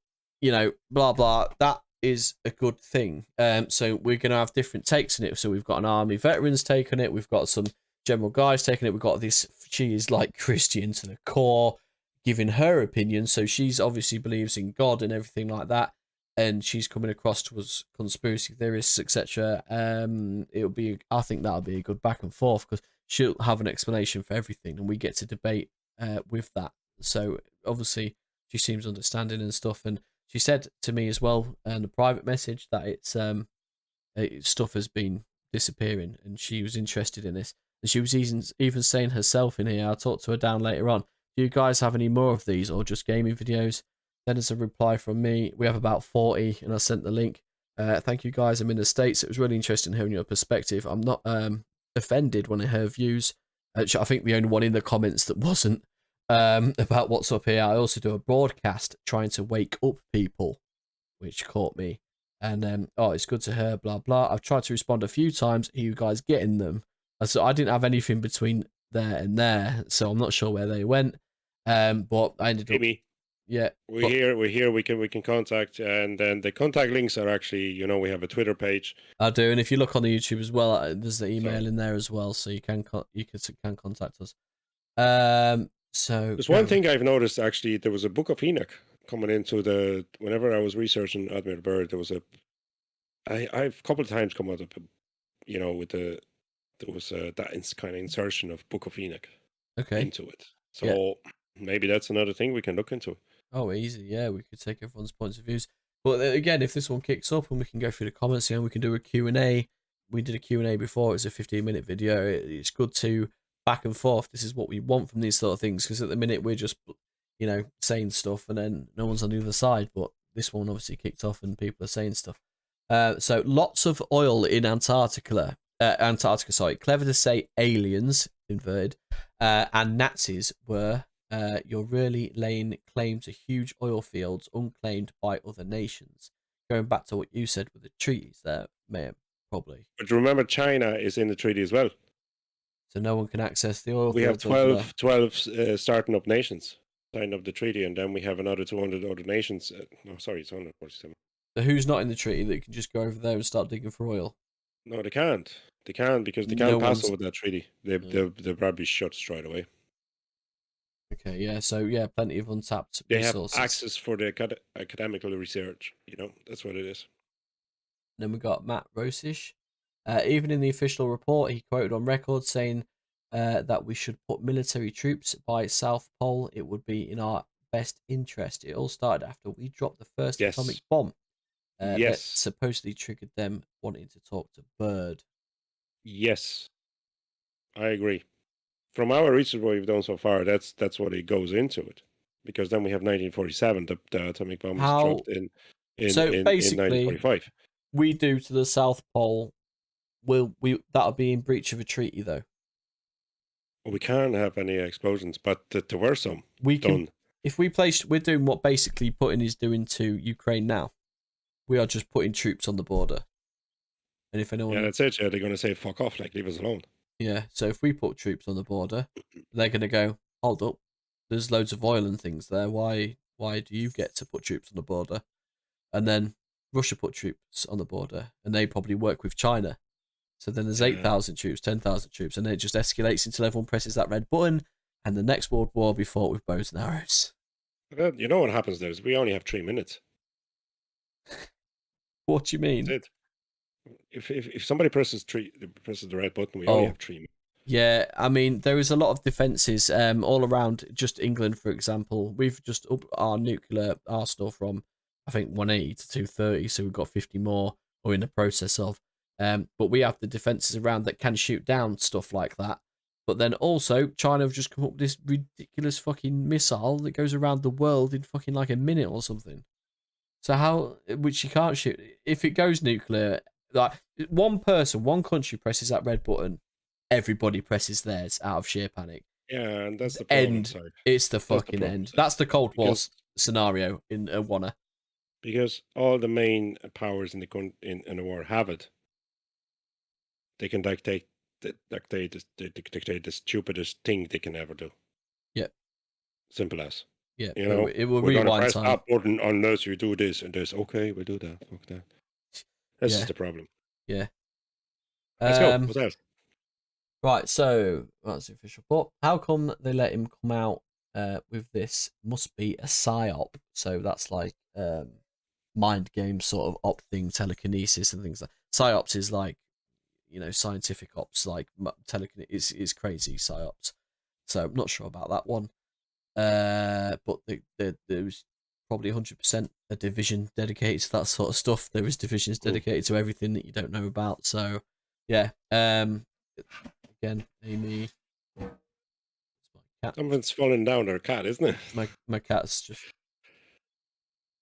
blah, blah, that is a good thing. So we're going to have different takes on it. So we've got an army veterans take on it, we've got some general guys taking it, we've got this she is like Christian to the core, giving her opinion. So she's obviously believes in God and everything like that. And she's coming across to us conspiracy theorists, etc. I think that'll be a good back and forth because she'll have an explanation for everything, and we get to debate with that. So obviously she seems understanding and stuff, and she said to me as well in a private message that it's stuff has been disappearing, and she was interested in this. And she was even saying herself in here, I'll talk to her down later on, do you guys have any more of these or just gaming videos? Then as a reply from me, we have about 40, and I sent the link. Thank you guys, I'm in the States. It was really interesting hearing your perspective. I'm not offended when I hear views. I think the only one in the comments that wasn't about what's up here. I also do a broadcast trying to wake up people, which caught me. And oh, it's good to hear, blah, blah. I've tried to respond a few times. Are you guys getting them? So I didn't have anything between there and there, so I'm not sure where they went. But I ended up... Yeah, we're here. We can contact, and then the contact links are actually, we have a Twitter page. I do, and if you look on the YouTube as well, there's the email in there as well, so you can contact us. So there's one thing I've noticed actually. There was a Book of Enoch coming into whenever I was researching Admiral Byrd, there was I've a couple of times come out of, with there was that kind of insertion of Book of Enoch into it. So maybe that's another thing we can look into. Oh, easy. Yeah, we could take everyone's points of views. But again, if this one kicks up and we can go through the comments and we can do a Q&A. We did a Q&A before. It was a 15-minute video. It's good to back and forth. This is what we want from these sort of things, because at the minute we're just, saying stuff and then no one's on the other side. But this one obviously kicked off and people are saying stuff. So lots of oil in Antarctica. Clever to say aliens, inverted, and Nazis were... you're really laying claim to huge oil fields unclaimed by other nations. Going back to what you said with the treaties there, ma'am, probably. But remember, China is in the treaty as well. So no one can access the oil fields. We have 12 starting up nations signed up the treaty, and then we have another 200 other nations. It's 147. So who's not in the treaty that can just go over there and start digging for oil? No, they can't. They can't because they can't pass over that treaty. They'll probably shut straight away. Okay, yeah, so plenty of untapped resources. They have access for the academical research, that's what it is. Then we got Matt Rosish. Even in the official report, he quoted on record saying that we should put military troops by South Pole. It would be in our best interest. It all started after we dropped the first atomic bomb. That supposedly triggered them wanting to talk to Byrd. Yes, I agree. From our research what we've done so far, that's what it goes into it, because then we have 1947. The atomic bomb was dropped in basically 1945. We do to the South Pole. That'll be in breach of a treaty, though. Well, we can't have any explosions, but there were some. We can, if we place. We're doing what basically Putin is doing to Ukraine now. We are just putting troops on the border, and if anyone, that's it. Yeah, they're going to say "fuck off," like leave us alone. Yeah, so if we put troops on the border, they're going to go, hold up, there's loads of oil and things there. Why do you get to put troops on the border? And then Russia put troops on the border, and they probably work with China. So then there's 8,000 troops, 10,000 troops, and then it just escalates until everyone presses that red button, and the next world war will be fought with bows and arrows. You know what happens there is we only have 3 minutes. What do you mean? That's it. If somebody presses the red button, we only have 3 minutes. Yeah, I mean, there is a lot of defences all around just England, for example. We've just upped our nuclear arsenal from, I think, 180 to 230, so we've got 50 more we're in the process of. But we have the defences around that can shoot down stuff like that. But then also, China have just come up with this ridiculous fucking missile that goes around the world in fucking like a minute or something. So which you can't shoot. If it goes nuclear... Like one country presses that red button, everybody presses theirs out of sheer panic. Yeah, and that's the problem. End. It's the fucking end. That's the Cold War scenario in Wanna. Because all the main powers in the war have it. They can dictate the stupidest thing they can ever do. Yeah. Simple as. Yeah. It will rewind time. Press that button unless you do this and this. Okay, we'll do that. Fuck that. This is the problem. Yeah. Let's go. What else? Right, so that's the official report. How come they let him come out with this? Must be a psyop. So that's like mind game sort of op thing, telekinesis and things like. Psyops is like, you know, scientific ops, like telekinesis is crazy psyops. So I'm not sure about that one. But there was probably 100% a division dedicated to that sort of stuff. There is divisions dedicated to everything that you don't know about. So yeah. Again, Amy. Something's falling down her cat, isn't it? My cat's just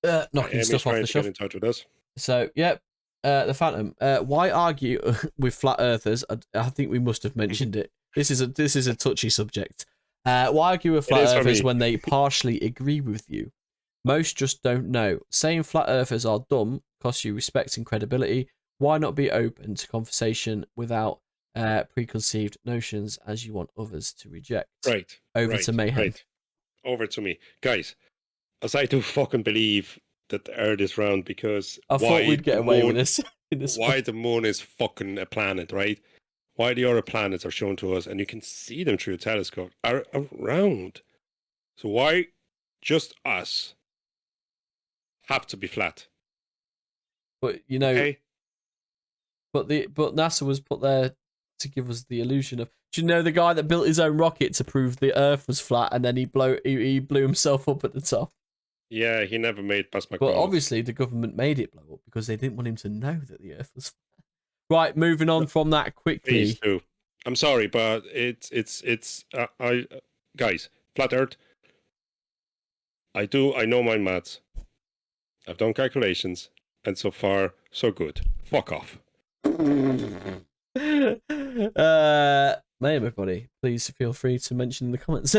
knocking Amy's stuff off the shelf. Get in touch with us. So, yep. The Phantom. Why argue with flat earthers? I think we must have mentioned it. This is a touchy subject. Why argue with flat earthers when they partially agree with you? Most just don't know. Saying flat earthers are dumb costs you respect and credibility. Why not be open to conversation without preconceived notions as you want others to reject? Right. Over to Mayhem. Right. Over to me. Guys, as I do fucking believe that the Earth is round, because I thought we'd get away with this. Why the moon is fucking a planet, right? Why the other planets are shown to us and you can see them through a telescope are round. So why just us have to be flat? But you know, okay. but NASA was put there to give us the illusion of. Do you know the guy that built his own rocket to prove the Earth was flat, and then he blew himself up at the top? Yeah, he never made past my. But obviously, the government made it blow up because they didn't want him to know that the Earth was flat. Right, moving on from that quickly. Please do. I'm sorry, but it's guys, flat Earth. I know my maths. I've done calculations, and so far, so good. Fuck off. Everybody, please feel free to mention in the comments.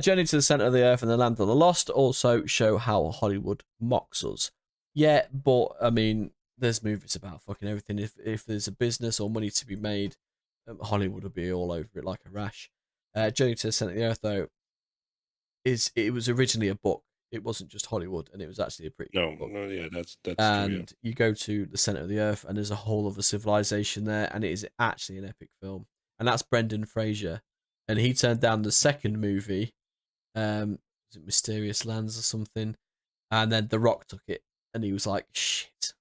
Journey to the center of the Earth and the Land of the Lost also show how Hollywood mocks us. Yeah, but I mean, there's movies about fucking everything. If there's a business or money to be made, Hollywood will be all over it like a rash. Journey to the Center of the Earth, though, it was originally a book. It wasn't just Hollywood, and it was actually a pretty good book. No, yeah, that's and true, yeah. You go to the center of the Earth, and there's a whole other civilization there, and it is actually an epic film. And that's Brendan Fraser, and he turned down the second movie, was it Mysterious Lands or something, and then The Rock took it, and he was like, shit.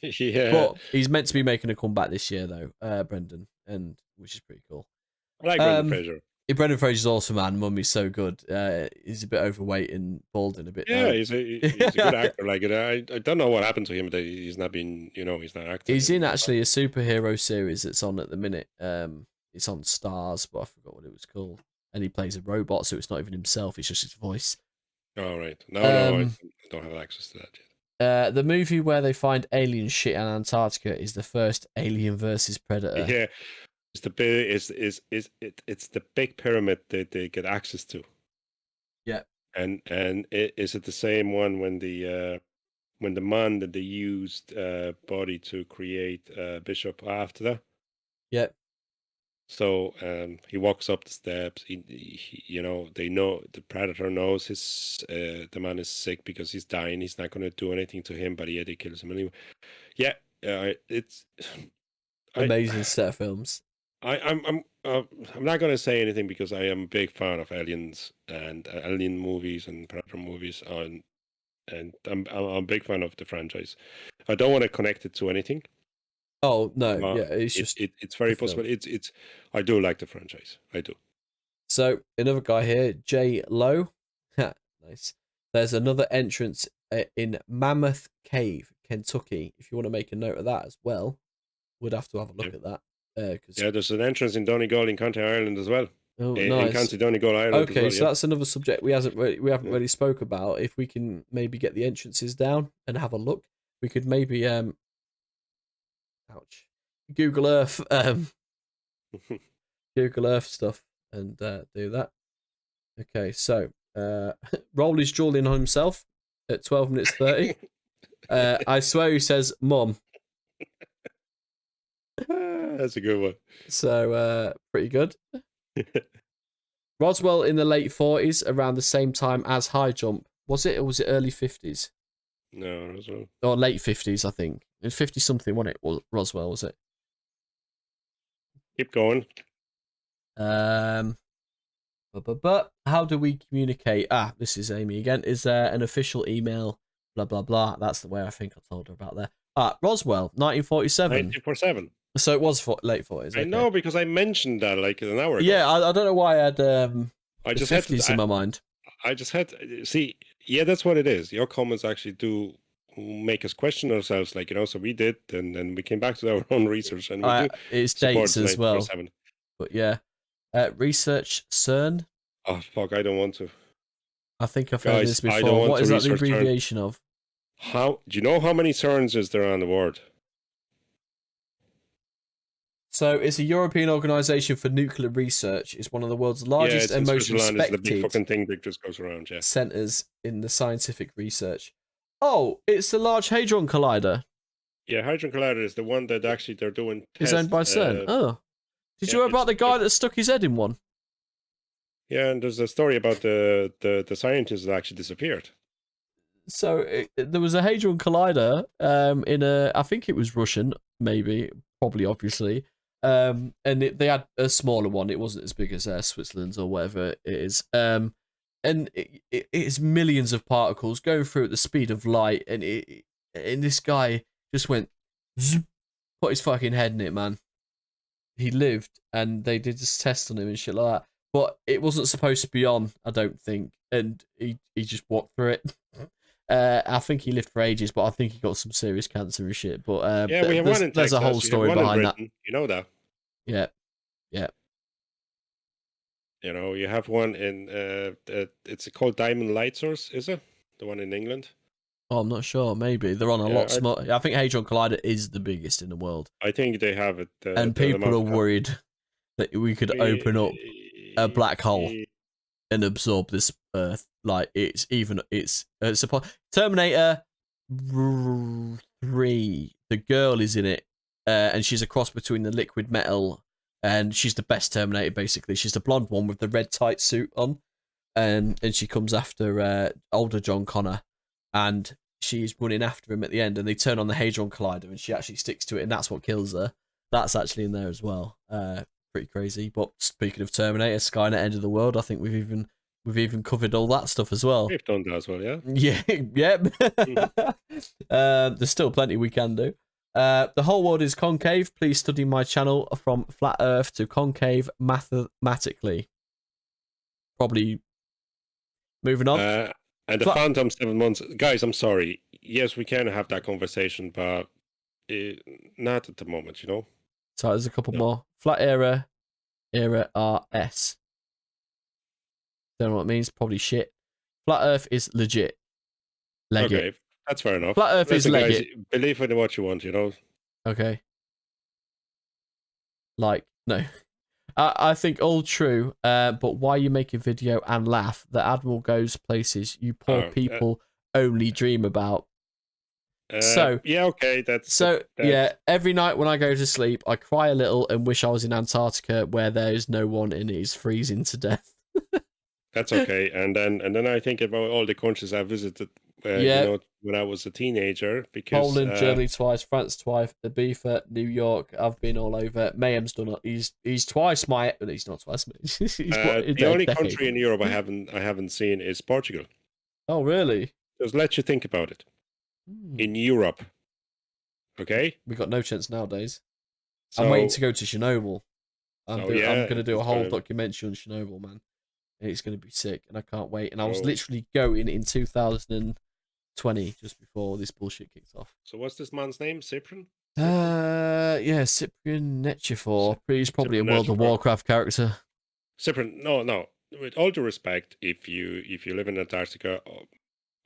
Yeah. But he's meant to be making a comeback this year, though, Brendan, and which is pretty cool. I like Brendan Fraser. Brendan Fraser's awesome, man. Mummy's so good. He's a bit overweight and balding a bit. Yeah, now. he's a good actor. Like I don't know what happened to him. He's not been, he's not acting. He's in actually a superhero series that's on at the minute. It's on Stars, but I forgot what it was called. And he plays a robot, so it's not even himself; it's just his voice. Oh right, no, I don't have access to that yet. The movie where they find alien shit in Antarctica is the first Alien versus Predator. Yeah. It's the big pyramid that they get access to. Yeah. And is it the same one when the man that they used body to create Bishop after that? Yeah. So he walks up the steps. He they know the predator knows the man is sick because he's dying. He's not going to do anything to him, but he kills him anyway. Yeah, it's amazing set of films. I'm not going to say anything because I am a big fan of aliens and alien movies and predator movies, and I'm a big fan of the franchise. I don't want to connect it to anything. Oh no, yeah, it's just it's very possible. It's I do like the franchise. I do. So another guy here, Jay Lowe. Nice. There's another entrance in Mammoth Cave, Kentucky. If you want to make a note of that as well, we'd have to have a look at that. There's an entrance in Donegal in County Ireland as well. Oh, nice. In County Donegal, Ireland. Okay, as well, so that's another subject we haven't really spoke about. If we can maybe get the entrances down and have a look, we could maybe Google Earth Google Earth stuff and do that. Okay, so roll his jaw in on himself at 12 minutes 30. I swear he says "Mom." That's a good one. So pretty good. Roswell in the late 40s, around the same time as High Jump. Was it, or was it early 50s? No, Roswell. Or late 50s, I think. In 50 something, wasn't it? Roswell, was it? Keep going. But how do we communicate? This is Amy again. Is there an official email? Blah blah blah. That's the way I think I told her about there. Roswell, 1947. 1947. So it was late 40s. Okay. I know, because I mentioned that like an hour ago. Yeah, I don't know why I had I just 50s in my mind. I just had see. Yeah, that's what it is. Your comments actually do make us question ourselves, like, you know. So we did, and then we came back to our own research, and we do. It's dates as well. But yeah, research CERN. Oh fuck! I don't want to. I think I've heard this before. What is that the abbreviation of? How do you know how many CERNs is there around the world? So it's a European Organization for Nuclear Research. It's one of the world's largest and most respected the big fucking thing that just goes around, centers in the scientific research. Oh, it's the Large Hadron Collider. Yeah, Hadron Collider is the one that actually they're doing tests. It's owned by CERN. Did you hear about the guy that stuck his head in one? Yeah, and there's a story about the scientist that actually disappeared. So there was a Hadron Collider I think it was Russian, probably obviously. And they had a smaller one. It wasn't as big as Switzerland's or whatever it is. And it is millions of particles going through at the speed of light. And this guy just went, zoop, put his fucking head in it, man. He lived, and they did this test on him and shit like that. But it wasn't supposed to be on, I don't think. And he just walked through it. I think he lived for ages, but I think he got some serious cancer and shit. But yeah, we have one in Texas. There's a whole story behind that. You know that. Yeah. You know, you have one in it's called Diamond Light Source, is it? The one in England? Oh, I'm not sure. Maybe they're on a lot smaller. I think Hadron Collider is the biggest in the world. I think they have it. And people are worried that we could open up a black hole and absorb this Earth. Like it's Terminator 3. The girl is in it, and she's a cross between the liquid metal, and she's the best Terminator. Basically, she's the blonde one with the red tight suit on, and she comes after older John Connor, and she's running after him at the end, and they turn on the Hadron Collider, and she actually sticks to it, and that's what kills her. That's actually in there as well. Pretty crazy. But speaking of Terminator, Skynet, end of the world. I think we've even covered all that stuff as well. We've done that as well, yeah. Yep. There's still plenty we can do. The whole world is concave. Please study my channel from flat Earth to concave mathematically. Probably moving on. And the Phantom 7 months, guys. I'm sorry. Yes, we can have that conversation, but not at the moment. You know. So there's a couple more. Flat era RS. Don't know what it means. Probably shit. Flat Earth is legit. Okay, that's fair enough. Flat Earth is legit. Guys, believe in what you want, you know. Okay. Like, no. I think all true, but why you make a video and laugh? The Admiral goes places you poor people only dream about. Yeah, okay, yeah, every night when I go to sleep, I cry a little and wish I was in Antarctica where there's no one and it is freezing to death. That's okay, and then I think about all the countries I visited. You know, when I was a teenager, because Poland, Germany twice, France twice, Ibiza, New York. I've been all over. Mayhem's done it. He's twice my. He's not twice. The only country in Europe I haven't seen is Portugal. Oh, really? Just let you think about it. In Europe, okay. We got no chance nowadays. I'm waiting to go to Chernobyl. I'm going to do a whole documentary on Chernobyl, man. And it's going to be sick, and I can't wait. And I was literally going in 2020, just before this bullshit kicked off. So what's this man's name? Cyprian? Yeah, Cyprian Netchifor. He's probably a World of Warcraft character. Cyprian, no. With all due respect, if you live in Antarctica,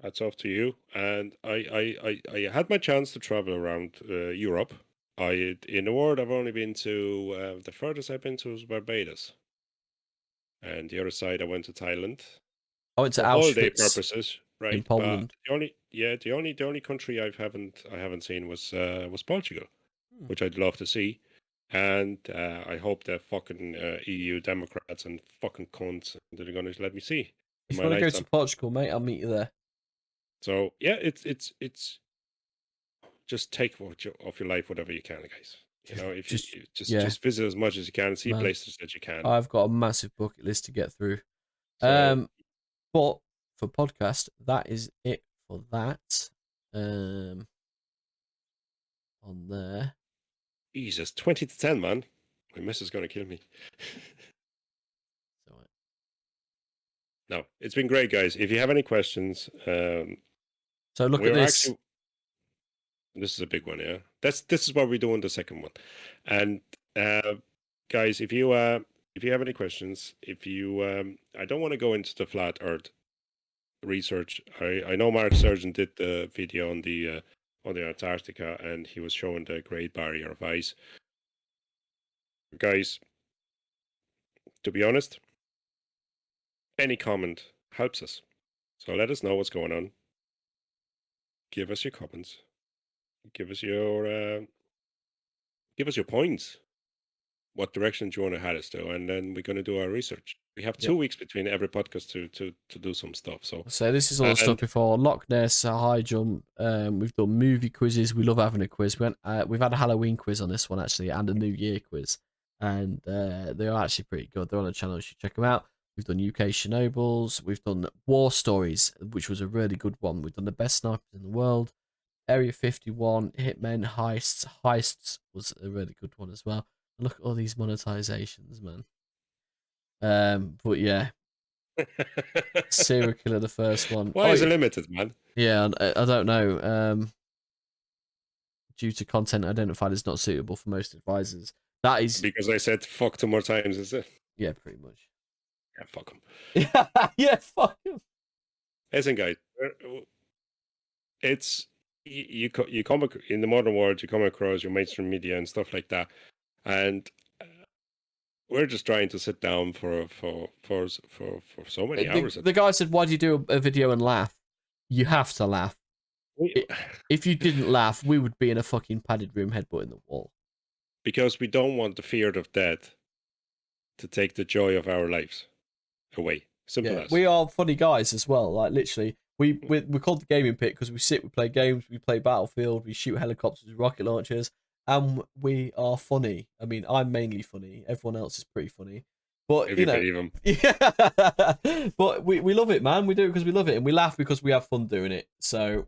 that's off to you. And I had my chance to travel around Europe. In the world, I've only been to the furthest I've been to was Barbados. And the other side, I went to Thailand. I went to Auschwitz. Holiday purposes, right? In Poland. The only country I haven't seen was Portugal, which I'd love to see. And I hope the fucking EU Democrats and fucking cunts that are going to let me see. If you want to go to Portugal, mate, I'll meet you there. So yeah, it's just take off your life whatever you can, guys. You know, if you just visit as much as you can, see places that you can. I've got a massive bucket list to get through. So, but for podcast, that is it for that. On there. Jesus, 20 to 10, man. My miss is gonna kill me. No, it's been great, guys. If you have any questions, so look at this. This is a big one, yeah. This is what we do in the second one. And guys, if you have any questions, I don't want to go into the flat Earth research. I know Mark Surgeon did the video on the Antarctica, and he was showing the Great Barrier of Ice. Guys, to be honest, any comment helps us. So let us know what's going on. Give us your comments. Give us your points. What direction do you want to head us to? And then we're going to do our research. We have 2 weeks between every podcast to do some stuff. So this is all the stuff before Loch Ness, high jump. We've done movie quizzes. We love having a quiz. We've had a Halloween quiz on this one actually, and a New Year quiz, and they're actually pretty good. They're on the channel. You should check them out. We've done UK Chernobyls. We've done War Stories, which was a really good one. We've done the best snipers in the world. Area 51, Hitmen, Heists. Heists was a really good one as well. And look at all these monetizations, man. But yeah. Serial Killer, the first one. Why is it limited, man? Yeah, I don't know. Due to content identified as not suitable for most advisors. That is... Because I said fuck 2 more times, is it? Yeah, pretty much. Yeah, fuck them. Yeah, fuck them. Listen, guys. It's... You come in the modern world, you come across your mainstream media and stuff like that, and we're just trying to sit down for so many hours. The guy said, "Why do you do a video and laugh? You have to laugh. If you didn't laugh, we would be in a fucking padded room, headbutting the wall." Because we don't want the fear of death to take the joy of our lives away. Simple as. We are funny guys as well. Like literally. We're called the Gaming Pit because we play games, we play Battlefield, we shoot helicopters with rocket launchers, and we are funny. I mean, I'm mainly funny. Everyone else is pretty funny. But, yeah. But we love it, man. We do it because we love it, and we laugh because we have fun doing it. So,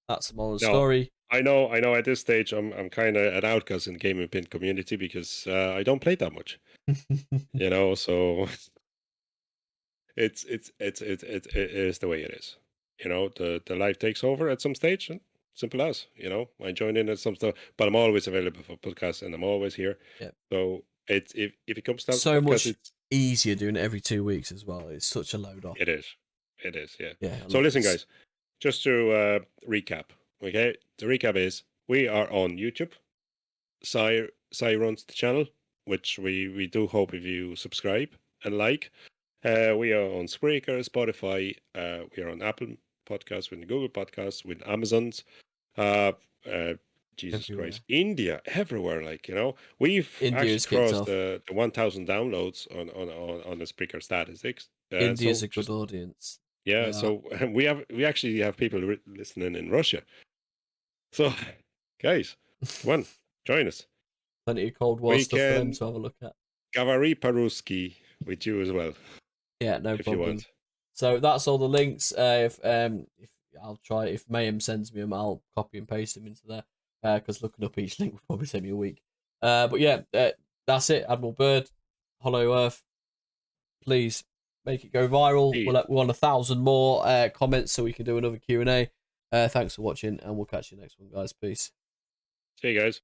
that's the moral story. I know. At this stage, I'm kind of an outcast in the Gaming Pit community because I don't play that much. So it's the way it is. The life takes over at some stage, and simple as, I join in at some stuff, but I'm always available for podcasts, and I'm always here. Yeah. So if it comes down so to much easier doing it every 2 weeks as well. It's such a load off. It is, yeah. Yeah. So listen, guys, just to recap, okay? The recap is we are on YouTube. Sai runs the channel, which we do hope if you subscribe and like. We are on Spreaker, Spotify. We are on Apple Podcasts, with Google Podcasts, with Amazon's. Jesus everywhere. Christ, India, everywhere. We've India's actually crossed the 1,000 downloads on the Spreaker statistics. India's a good audience. Yeah, so we actually have people listening in Russia. So, guys, come on, join us. Plenty of Cold War stuff for them to have a look at. Gavary Paruski with you as well. Yeah, no problem. You want. So that's all the links. If I'll try, if Mayhem sends me them, I'll copy and paste them into there. Because looking up each link will probably take me a week. But yeah, that's it. Admiral Byrd, Hollow Earth. Please make it go viral. We want 1,000 more comments so we can do another Q&A. Thanks for watching, and we'll catch you next one, guys. Peace. See you guys.